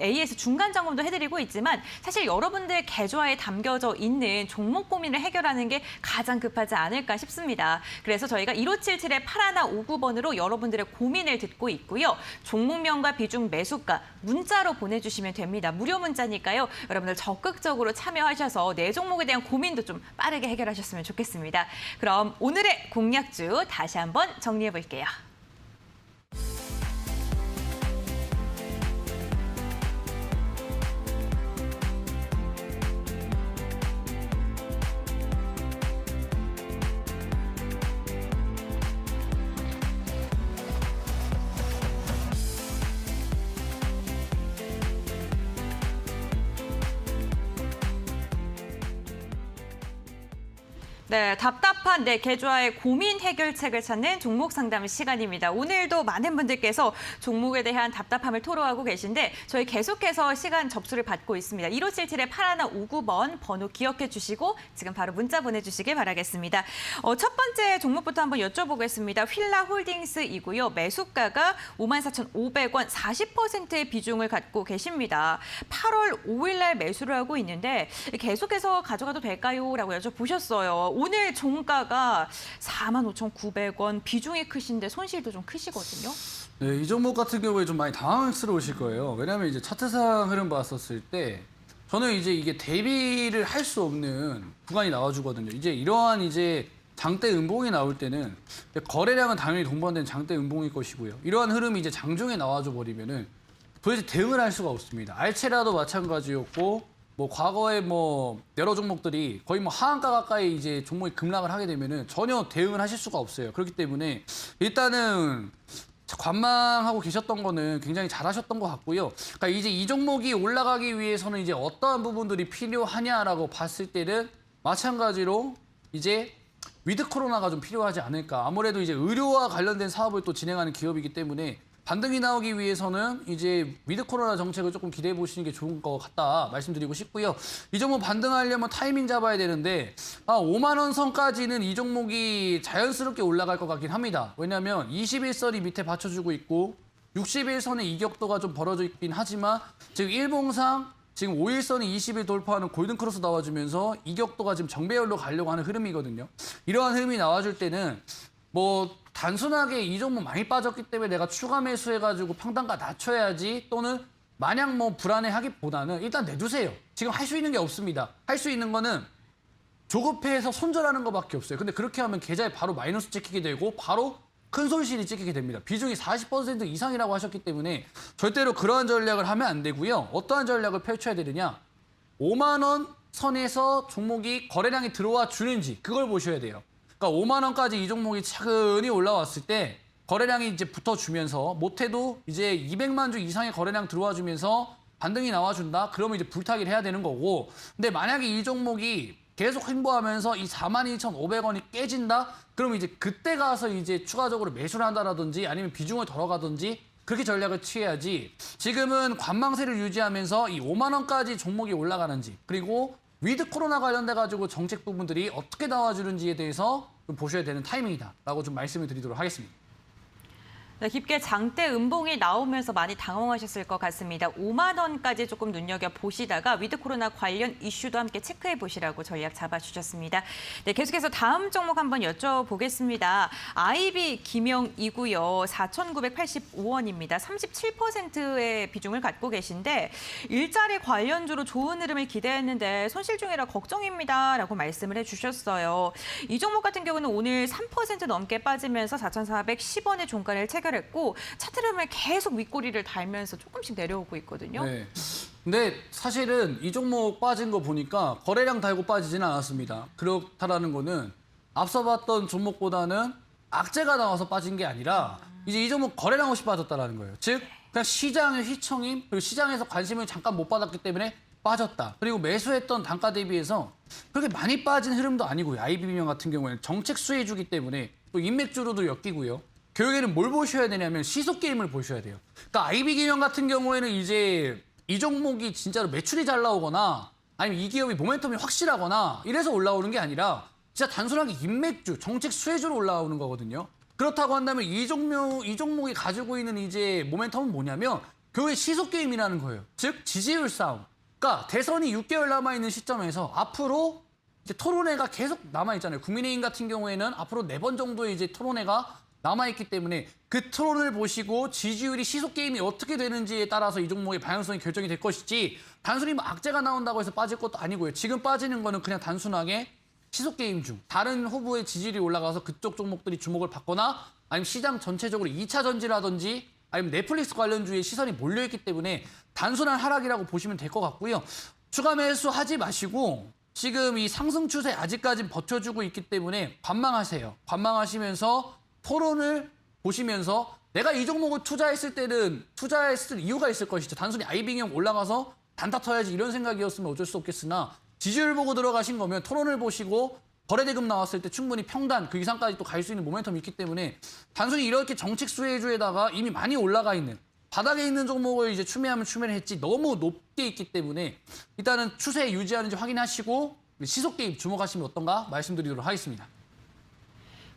AS 중간 점검도 해드리고 있지만 사실 여러분들 계좌에 담겨져 있는 종목 고민을 해결하는 게 가장 급하지 않을까 싶습니다. 그래서 저희가 1577-8159번으로 여러분들의 고민을 듣고 있고요. 종목명과 비중 매수가 문자로 보내주시면 됩니다. 무료 문자니까요. 여러분들 적극적으로 참여하셔서 내 종목에 대한 고민도 좀 빠르게 해결하셨으면 좋겠습니다. 그럼 오늘의 공략주 다시 한번 정리해 볼게요. 네, 답답한 내 계좌의 고민 해결책을 찾는 종목 상담 시간입니다. 오늘도 많은 분들께서 종목에 대한 답답함을 토로하고 계신데 저희 계속해서 시간 접수를 받고 있습니다. 1577-8159번 번호 기억해 주시고 지금 바로 문자 보내주시길 바라겠습니다. 첫 번째 종목부터 한번 여쭤보겠습니다. 휠라홀딩스이고요. 매수가가 54,500원, 40%의 비중을 갖고 계십니다. 8월 5일 날 매수를 하고 있는데 계속해서 가져가도 될까요? 라고 여쭤보셨어요. 오늘 종가가 45,900원, 비중이 크신데 손실도 좀 크시거든요. 네, 이 종목 같은 경우에 좀 많이 당황스러우실 거예요. 왜냐하면 이제 차트상 흐름 봤었을 때 저는 이제 이게 대비를 할 수 없는 구간이 나와주거든요. 이제 이러한 이제 장대 음봉이 나올 때는 거래량은 당연히 동반된 장대 음봉일 것이고요. 이러한 흐름이 이제 장중에 나와줘 버리면은 도대체 대응을 할 수가 없습니다. 알체라도 마찬가지였고. 과거에 여러 종목들이 거의 하한가 가까이 이제 종목이 급락을 하게 되면은 전혀 대응을 하실 수가 없어요. 그렇기 때문에 일단은 관망하고 계셨던 거는 굉장히 잘하셨던 것 같고요. 그러니까 이제 이 종목이 올라가기 위해서는 이제 어떠한 부분들이 필요하냐라고 봤을 때는 마찬가지로 이제 위드 코로나가 좀 필요하지 않을까. 아무래도 이제 의료와 관련된 사업을 또 진행하는 기업이기 때문에 반등이 나오기 위해서는 이제 위드 코로나 정책을 조금 기대해 보시는 게 좋은 것 같다 말씀드리고 싶고요. 이 종목 반등하려면 타이밍 잡아야 되는데 5만 원 선까지는 이 종목이 자연스럽게 올라갈 것 같긴 합니다. 왜냐하면 21선이 밑에 받쳐주고 있고 61선의 이격도가 좀 벌어져 있긴 하지만 지금 일봉상 지금 5일선이 20일 돌파하는 골든크로스 나와주면서 이격도가 지금 정배열로 가려고 하는 흐름이거든요. 이러한 흐름이 나와줄 때는 단순하게 이 종목 많이 빠졌기 때문에 내가 추가 매수해가지고 평단가 낮춰야지 또는 마냥 불안해하기보다는 일단 내두세요. 지금 할 수 있는 게 없습니다. 할 수 있는 거는 조급해서 손절하는 것밖에 없어요. 근데 그렇게 하면 계좌에 바로 마이너스 찍히게 되고 바로 큰 손실이 찍히게 됩니다. 비중이 40% 이상이라고 하셨기 때문에 절대로 그러한 전략을 하면 안 되고요. 어떠한 전략을 펼쳐야 되느냐. 5만 원 선에서 종목이 거래량이 들어와 주는지 그걸 보셔야 돼요. 그러니까 5만 원까지 이 종목이 차근히 올라왔을 때 거래량이 이제 붙어주면서 못해도 이제 200만 주 이상의 거래량 들어와 주면서 반등이 나와준다. 그러면 이제 불타기를 해야 되는 거고. 근데 만약에 이 종목이 계속 횡보하면서 이 42,500원이 깨진다. 그러면 이제 그때 가서 이제 추가적으로 매수를 한다라든지 아니면 비중을 덜어가든지 그렇게 전략을 취해야지. 지금은 관망세를 유지하면서 이 5만 원까지 종목이 올라가는지 그리고 위드 코로나 관련돼가지고 정책 부분들이 어떻게 나와주는지에 대해서 좀 보셔야 되는 타이밍이다라고 좀 말씀을 드리도록 하겠습니다. 네, 깊게 장대 음봉이 나오면서 많이 당황하셨을 것 같습니다. 5만 원까지 조금 눈여겨보시다가 위드 코로나 관련 이슈도 함께 체크해 보시라고 전략 잡아주셨습니다. 네, 계속해서 다음 종목 한번 여쭤보겠습니다. IB 김영이고요. 4,985원입니다. 37%의 비중을 갖고 계신데 일자리 관련주로 좋은 흐름을 기대했는데 손실 중이라 걱정입니다. 라고 말씀을 해주셨어요. 이 종목 같은 경우는 오늘 3% 넘게 빠지면서 4,410원의 종가를 체결했고 차트 흐름을 계속 윗꼬리를 달면서 조금씩 내려오고 있거든요. 네. 근데 사실은 이 종목 빠진 거 보니까 거래량 달고 빠지지는 않았습니다. 그렇다라는 거는 앞서 봤던 종목보다는 악재가 나와서 빠진 게 아니라 이제 이 종목 거래량 없이 빠졌다라는 거예요. 즉 그냥 시장의 휘청임 그리고 시장에서 관심을 잠깐 못 받았기 때문에 빠졌다. 그리고 매수했던 단가 대비해서 그렇게 많이 빠진 흐름도 아니고요. IBM 같은 경우에는 정책 수혜주기 때문에 또 인맥주로도 엮이고요. 결국에는 뭘 보셔야 되냐면 시속 게임을 보셔야 돼요. 그러니까 IB기념 같은 경우에는 이제 이 종목이 진짜로 매출이 잘 나오거나 아니면 이 기업이 모멘텀이 확실하거나 이래서 올라오는 게 아니라 진짜 단순하게 인맥주, 정책 수혜주로 올라오는 거거든요. 그렇다고 한다면 이 종목이 가지고 있는 이제 모멘텀은 뭐냐면 결국에 시속 게임이라는 거예요. 즉 지지율 싸움. 그러니까 대선이 6개월 남아있는 시점에서 앞으로 이제 토론회가 계속 남아있잖아요. 국민의힘 같은 경우에는 앞으로 4번 정도의 이제 토론회가 남아있기 때문에 그 토론을 보시고 지지율이 시속 게임이 어떻게 되는지에 따라서 이 종목의 방향성이 결정이 될 것이지 단순히 뭐 악재가 나온다고 해서 빠질 것도 아니고요. 지금 빠지는 거는 그냥 단순하게 시속 게임 중 다른 후보의 지지율이 올라가서 그쪽 종목들이 주목을 받거나 아니면 시장 전체적으로 2차 전지라든지 아니면 넷플릭스 관련주의 시선이 몰려있기 때문에 단순한 하락이라고 보시면 될 것 같고요. 추가 매수하지 마시고 지금 이 상승 추세 아직까지 버텨주고 있기 때문에 관망하세요. 관망하시면서 토론을 보시면서 내가 이 종목을 투자했을 때는 투자했을 이유가 있을 것이죠. 단순히 IB기념 올라가서 단타 터야지 이런 생각이었으면 어쩔 수 없겠으나 지지율 보고 들어가신 거면 토론을 보시고 거래대금 나왔을 때 충분히 평단 그 이상까지 또 갈 수 있는 모멘텀이 있기 때문에 단순히 이렇게 정책 수혜주에다가 이미 많이 올라가 있는 바닥에 있는 종목을 이제 추매하면 추매를 했지 너무 높게 있기 때문에 일단은 추세 유지하는지 확인하시고 시속 게임 주목하시면 어떤가 말씀드리도록 하겠습니다.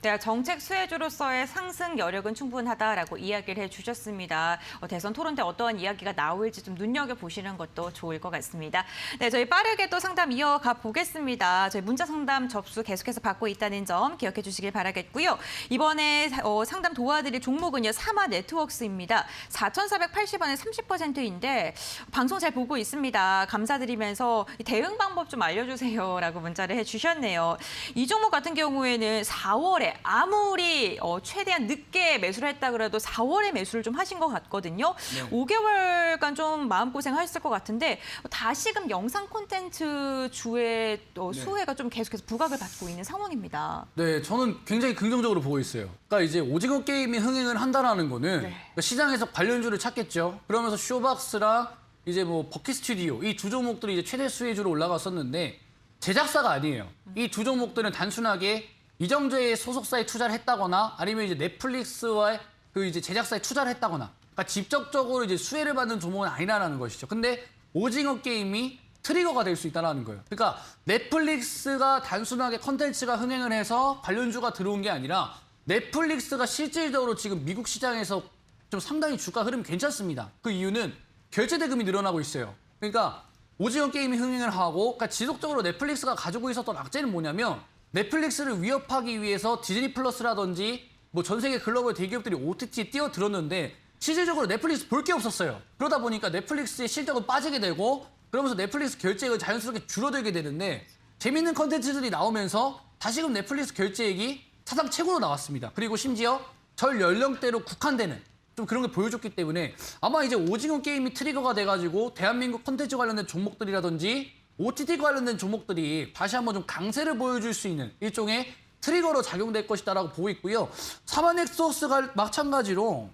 네, 정책 수혜주로서의 상승 여력은 충분하다라고 이야기를 해주셨습니다. 대선 토론 때 어떠한 이야기가 나올지 좀 눈여겨보시는 것도 좋을 것 같습니다. 네, 저희 빠르게 또 상담 이어가 보겠습니다. 저희 문자 상담 접수 계속해서 받고 있다는 점 기억해 주시길 바라겠고요. 이번에 상담 도와드릴 종목은요, 사마네트웍스입니다. 4,480원에 30%인데 방송 잘 보고 있습니다. 감사드리면서 대응 방법 좀 알려주세요라고 문자를 해주셨네요. 이 종목 같은 경우에는 4월에 아무리 최대한 늦게 매수를 했다 그래도 4월에 매수를 좀 하신 것 같거든요. 네. 5개월간 좀 마음고생하셨을 것 같은데 다시금 영상 콘텐츠 주의 수혜가 좀 계속해서 부각을 받고 있는 상황입니다. 네, 저는 굉장히 긍정적으로 보고 있어요. 그러니까 이제 오징어 게임이 흥행을 한다라는 거는 그러니까 시장에서 관련주를 찾겠죠. 그러면서 쇼박스랑 이제 뭐 버킷 스튜디오 이 두 종목들이 이제 최대 수혜주로 올라갔었는데 제작사가 아니에요. 이 두 종목들은 단순하게 이정재의 소속사에 투자를 했다거나 아니면 이제 넷플릭스와의 그 이제 제작사에 투자를 했다거나 그러니까 직접적으로 이제 수혜를 받는 종목은 아니라는 것이죠. 근데 오징어 게임이 트리거가 될 수 있다는 거예요. 그러니까 넷플릭스가 단순하게 컨텐츠가 흥행을 해서 관련주가 들어온 게 아니라 넷플릭스가 실질적으로 지금 미국 시장에서 좀 상당히 주가 흐름이 괜찮습니다. 그 이유는 결제 대금이 늘어나고 있어요. 그러니까 오징어 게임이 흥행을 하고 그러니까 지속적으로 넷플릭스가 가지고 있었던 악재는 뭐냐면 넷플릭스를 위협하기 위해서 디즈니 플러스라든지 뭐 전 세계 글로벌 대기업들이 OTT에 뛰어들었는데 실질적으로 넷플릭스 볼 게 없었어요. 그러다 보니까 넷플릭스의 실적은 빠지게 되고 그러면서 넷플릭스 결제액은 자연스럽게 줄어들게 되는데 재밌는 컨텐츠들이 나오면서 다시금 넷플릭스 결제액이 사상 최고로 나왔습니다. 그리고 심지어 전 연령대로 국한되는 좀 그런 게 보여줬기 때문에 아마 이제 오징어 게임이 트리거가 돼가지고 대한민국 컨텐츠 관련된 종목들이라든지 OTT 관련된 종목들이 다시 한번 좀 강세를 보여줄 수 있는 일종의 트리거로 작용될 것이다라고 보고 있고요. 사마넥소스가 마찬가지로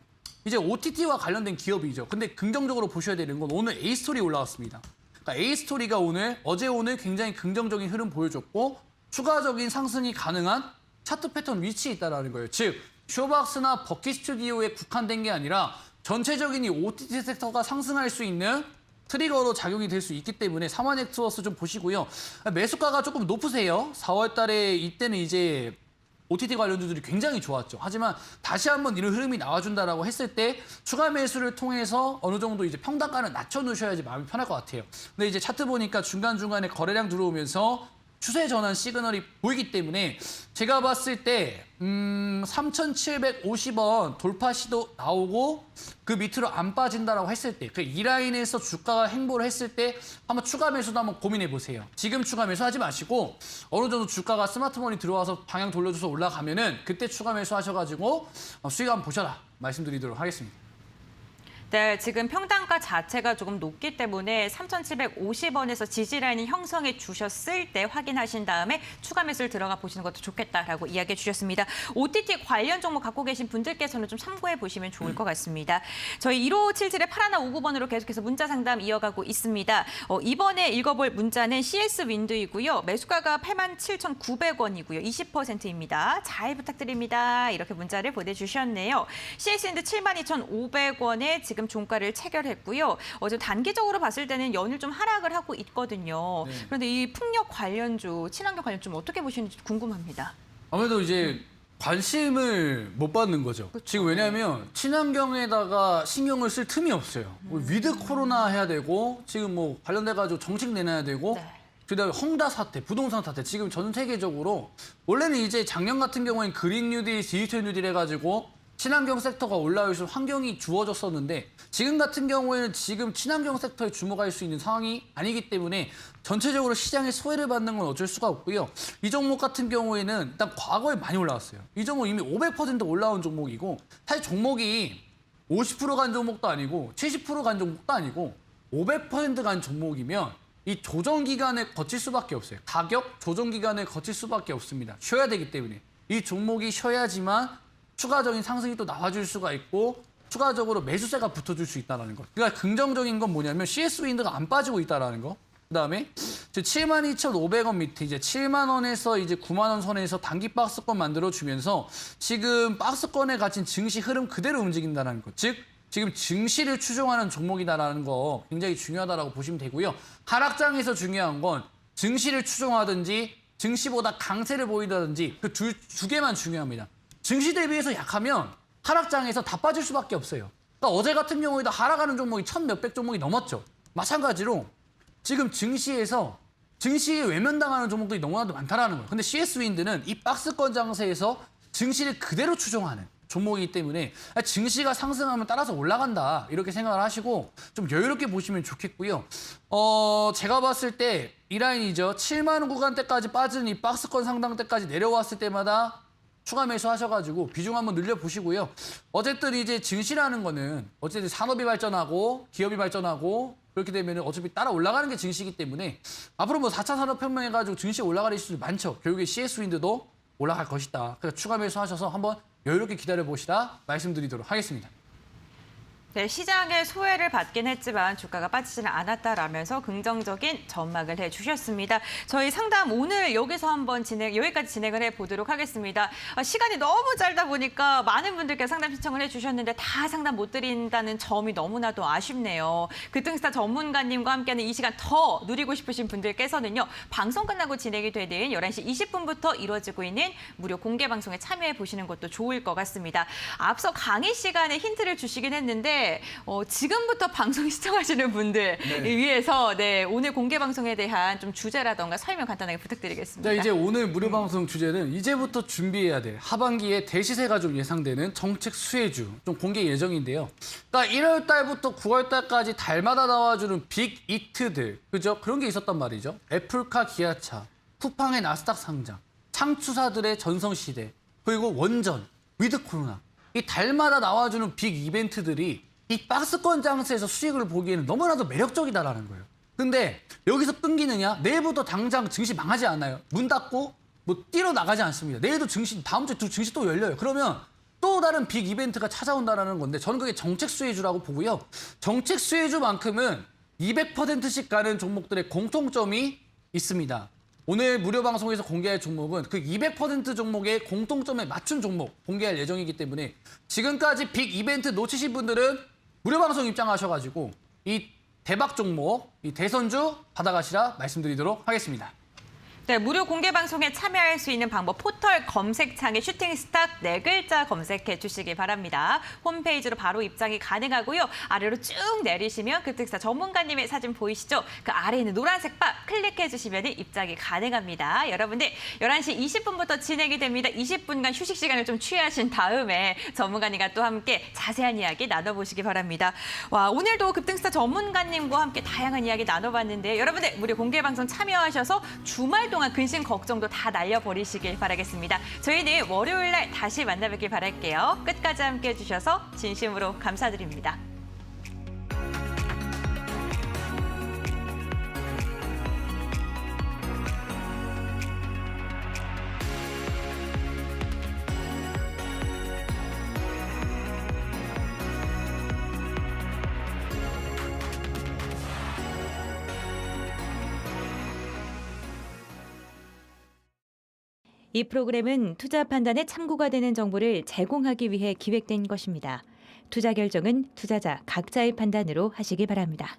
이제 OTT와 관련된 기업이죠. 근데 긍정적으로 보셔야 되는 건 오늘 A스토리 올라왔습니다. 그러니까 A스토리가 어제 오늘 굉장히 긍정적인 흐름 보여줬고 추가적인 상승이 가능한 차트 패턴 위치에 있다는 거예요. 즉 쇼박스나 버킷 스튜디오에 국한된 게 아니라 전체적인 이 OTT 섹터가 상승할 수 있는 트리거로 작용이 될 수 있기 때문에 사마넥트워스 좀 보시고요. 매수가가 조금 높으세요. 4월 달에 이때는 이제 OTT 관련주들이 굉장히 좋았죠. 하지만 다시 한번 이런 흐름이 나와준다라고 했을 때 추가 매수를 통해서 어느 정도 이제 평단가를 낮춰놓으셔야지 마음이 편할 것 같아요. 근데 이제 차트 보니까 중간중간에 거래량 들어오면서 추세 전환 시그널이 보이기 때문에 제가 봤을 때 3,750원 돌파 시도 나오고 그 밑으로 안 빠진다라고 했을 때 그 이 라인에서 주가가 행보를 했을 때 한번 추가 매수도 한번 고민해 보세요. 지금 추가 매수하지 마시고 어느 정도 주가가 스마트폰이 들어와서 방향 돌려줘서 올라가면은 그때 추가 매수하셔가지고 수익 한번 보셔라 말씀드리도록 하겠습니다. 네, 지금 평단가 자체가 조금 높기 때문에 3,750원에서 지지라인을 형성해 주셨을 때 확인하신 다음에 추가 매수를 들어가 보시는 것도 좋겠다라고 이야기해 주셨습니다. OTT 관련 종목 갖고 계신 분들께서는 좀 참고해 보시면 좋을 것 같습니다. 저희 1577의 8159번으로 계속해서 문자 상담 이어가고 있습니다. 이번에 읽어볼 문자는 CS 윈드이고요. 매수가가 87,900원이고요. 20%입니다. 잘 부탁드립니다. 이렇게 문자를 보내주셨네요. CS 윈드 72,500원에 지금 종가를 체결했고요. 좀 단기적으로 봤을 때는 연일 좀 하락을 하고 있거든요. 네. 그런데 이 풍력 관련주, 친환경 관련주 좀 어떻게 보시는지 궁금합니다. 아무래도 이제 관심을 못 받는 거죠. 그쵸. 지금 왜냐하면 친환경에다가 신경을 쓸 틈이 없어요. 위드 코로나 해야 되고 지금 뭐 관련돼가지고 정책 내놔야 되고 네. 그다음에 헝다 사태, 부동산 사태 지금 전 세계적으로 원래는 이제 작년 같은 경우에는 그린 뉴딜, 디지털 뉴딜 해가지고 친환경 섹터가 올라올 수 있는 환경이 주어졌었는데 지금 같은 경우에는 지금 친환경 섹터에 주목할 수 있는 상황이 아니기 때문에 전체적으로 시장의 소외를 받는 건 어쩔 수가 없고요. 이 종목 같은 경우에는 일단 과거에 많이 올라왔어요. 이 종목 이미 500% 올라온 종목이고 사실 종목이 50% 간 종목도 아니고 70% 간 종목도 아니고 500% 간 종목이면 이 조정 기간에 거칠 수밖에 없어요. 가격 조정 기간에 거칠 수밖에 없습니다. 쉬어야 되기 때문에 이 종목이 쉬어야지만 추가적인 상승이 또 나와줄 수가 있고 추가적으로 매수세가 붙어줄 수 있다는 거. 그러니까 긍정적인 건 뭐냐면 CS 윈드가 안 빠지고 있다는 거. 그다음에 72,500원 밑에 이제 7만 원에서 이제 9만 원 선에서 단기 박스권 만들어 주면서 지금 박스권에 갇힌 증시 흐름 그대로 움직인다는 것. 즉 지금 증시를 추종하는 종목이다라는 거 굉장히 중요하다라고 보시면 되고요. 하락장에서 중요한 건 증시를 추종하든지 증시보다 강세를 보이다든지 그 두 개만 중요합니다. 증시 대비해서 약하면 하락장에서 다 빠질 수밖에 없어요. 그러니까 어제 같은 경우에도 하락하는 종목이 1,000몇백 종목이 넘었죠. 마찬가지로 지금 증시에 외면당하는 종목들이 너무나도 많다라는 거예요. 근데 CS 윈드는 이 박스권 장세에서 증시를 그대로 추종하는 종목이기 때문에 증시가 상승하면 따라서 올라간다 이렇게 생각을 하시고 좀 여유롭게 보시면 좋겠고요. 제가 봤을 때 이 라인이죠. 7만 원 구간대까지 빠진 이 박스권 상단대까지 내려왔을 때마다 추가 매수하셔가지고 비중 한번 늘려보시고요. 어쨌든 이제 증시라는 거는 어쨌든 산업이 발전하고 기업이 발전하고 그렇게 되면 어차피 따라 올라가는 게 증시이기 때문에 앞으로 뭐 4차 산업혁명 해가지고 증시 올라갈 이슈도 많죠. 결국에 CS 윈드도 올라갈 것이다. 그래서 추가 매수하셔서 한번 여유롭게 기다려보시다 말씀드리도록 하겠습니다. 네, 시장의 소외를 받긴 했지만 주가가 빠지지는 않았다라면서 긍정적인 전망을 해주셨습니다. 저희 상담 오늘 여기서 한번 여기까지 진행을 해보도록 하겠습니다. 시간이 너무 짧다 보니까 많은 분들께 상담 신청을 해주셨는데 다 상담 못 드린다는 점이 너무나도 아쉽네요. 급등스타 전문가님과 함께하는 이 시간 더 누리고 싶으신 분들께서는요. 방송 끝나고 진행이 되는 11시 20분부터 이루어지고 있는 무료 공개 방송에 참여해 보시는 것도 좋을 것 같습니다. 앞서 강의 시간에 힌트를 주시긴 했는데 지금부터 방송 시청하시는 분들 위해서 오늘 공개 방송에 대한 좀 주제라던가 설명 간단하게 부탁드리겠습니다. 자, 이제 오늘 무료 방송 주제는 이제부터 준비해야 될 하반기에 대시세가 좀 예상되는 정책 수혜주 좀 공개 예정인데요. 그러니까 1월 달부터 9월 달까지 달마다 나와주는 빅 이트들, 그죠? 그런 게 있었단 말이죠. 애플카 기아차, 쿠팡의 나스닥 상장, 창투사들의 전성시대, 그리고 원전, 위드 코로나. 이 달마다 나와주는 빅 이벤트들이 이 박스권 장세에서 수익을 보기에는 너무나도 매력적이다라는 거예요. 근데 여기서 끊기느냐? 내일부터 당장 증시 망하지 않아요. 문 닫고 뭐 뛰러 나가지 않습니다. 내일도 증시, 다음 주에 증시 또 열려요. 그러면 또 다른 빅 이벤트가 찾아온다는 건데 저는 그게 정책 수혜주라고 보고요. 정책 수혜주만큼은 200%씩 가는 종목들의 공통점이 있습니다. 오늘 무료 방송에서 공개할 종목은 그 200% 종목의 공통점에 맞춘 종목 공개할 예정이기 때문에 지금까지 빅 이벤트 놓치신 분들은 무료 방송 입장하셔가지고 이 대박 종목, 이 대선주 받아가시라 말씀드리도록 하겠습니다. 네, 무료 공개 방송에 참여할 수 있는 방법 포털 검색창에 슈팅스탁 4글자 검색해 주시기 바랍니다. 홈페이지로 바로 입장이 가능하고요. 아래로 쭉 내리시면 급등스타 전문가님의 사진 보이시죠? 그 아래에 있는 노란색 바 클릭해 주시면 입장이 가능합니다. 여러분들 11시 20분부터 진행이 됩니다. 20분간 휴식 시간을 좀 취하신 다음에 전문가님과 또 함께 자세한 이야기 나눠보시기 바랍니다. 와, 오늘도 급등스타 전문가님과 함께 다양한 이야기 나눠봤는데요. 여러분들 무료 공개 방송 참여하셔서 주말 동안 근심 걱정도 다 날려버리시길 바라겠습니다. 저희는 월요일 날 다시 만나뵙길 바랄게요. 끝까지 함께해 주셔서 진심으로 감사드립니다. 이 프로그램은 투자 판단에 참고가 되는 정보를 제공하기 위해 기획된 것입니다. 투자 결정은 투자자 각자의 판단으로 하시기 바랍니다.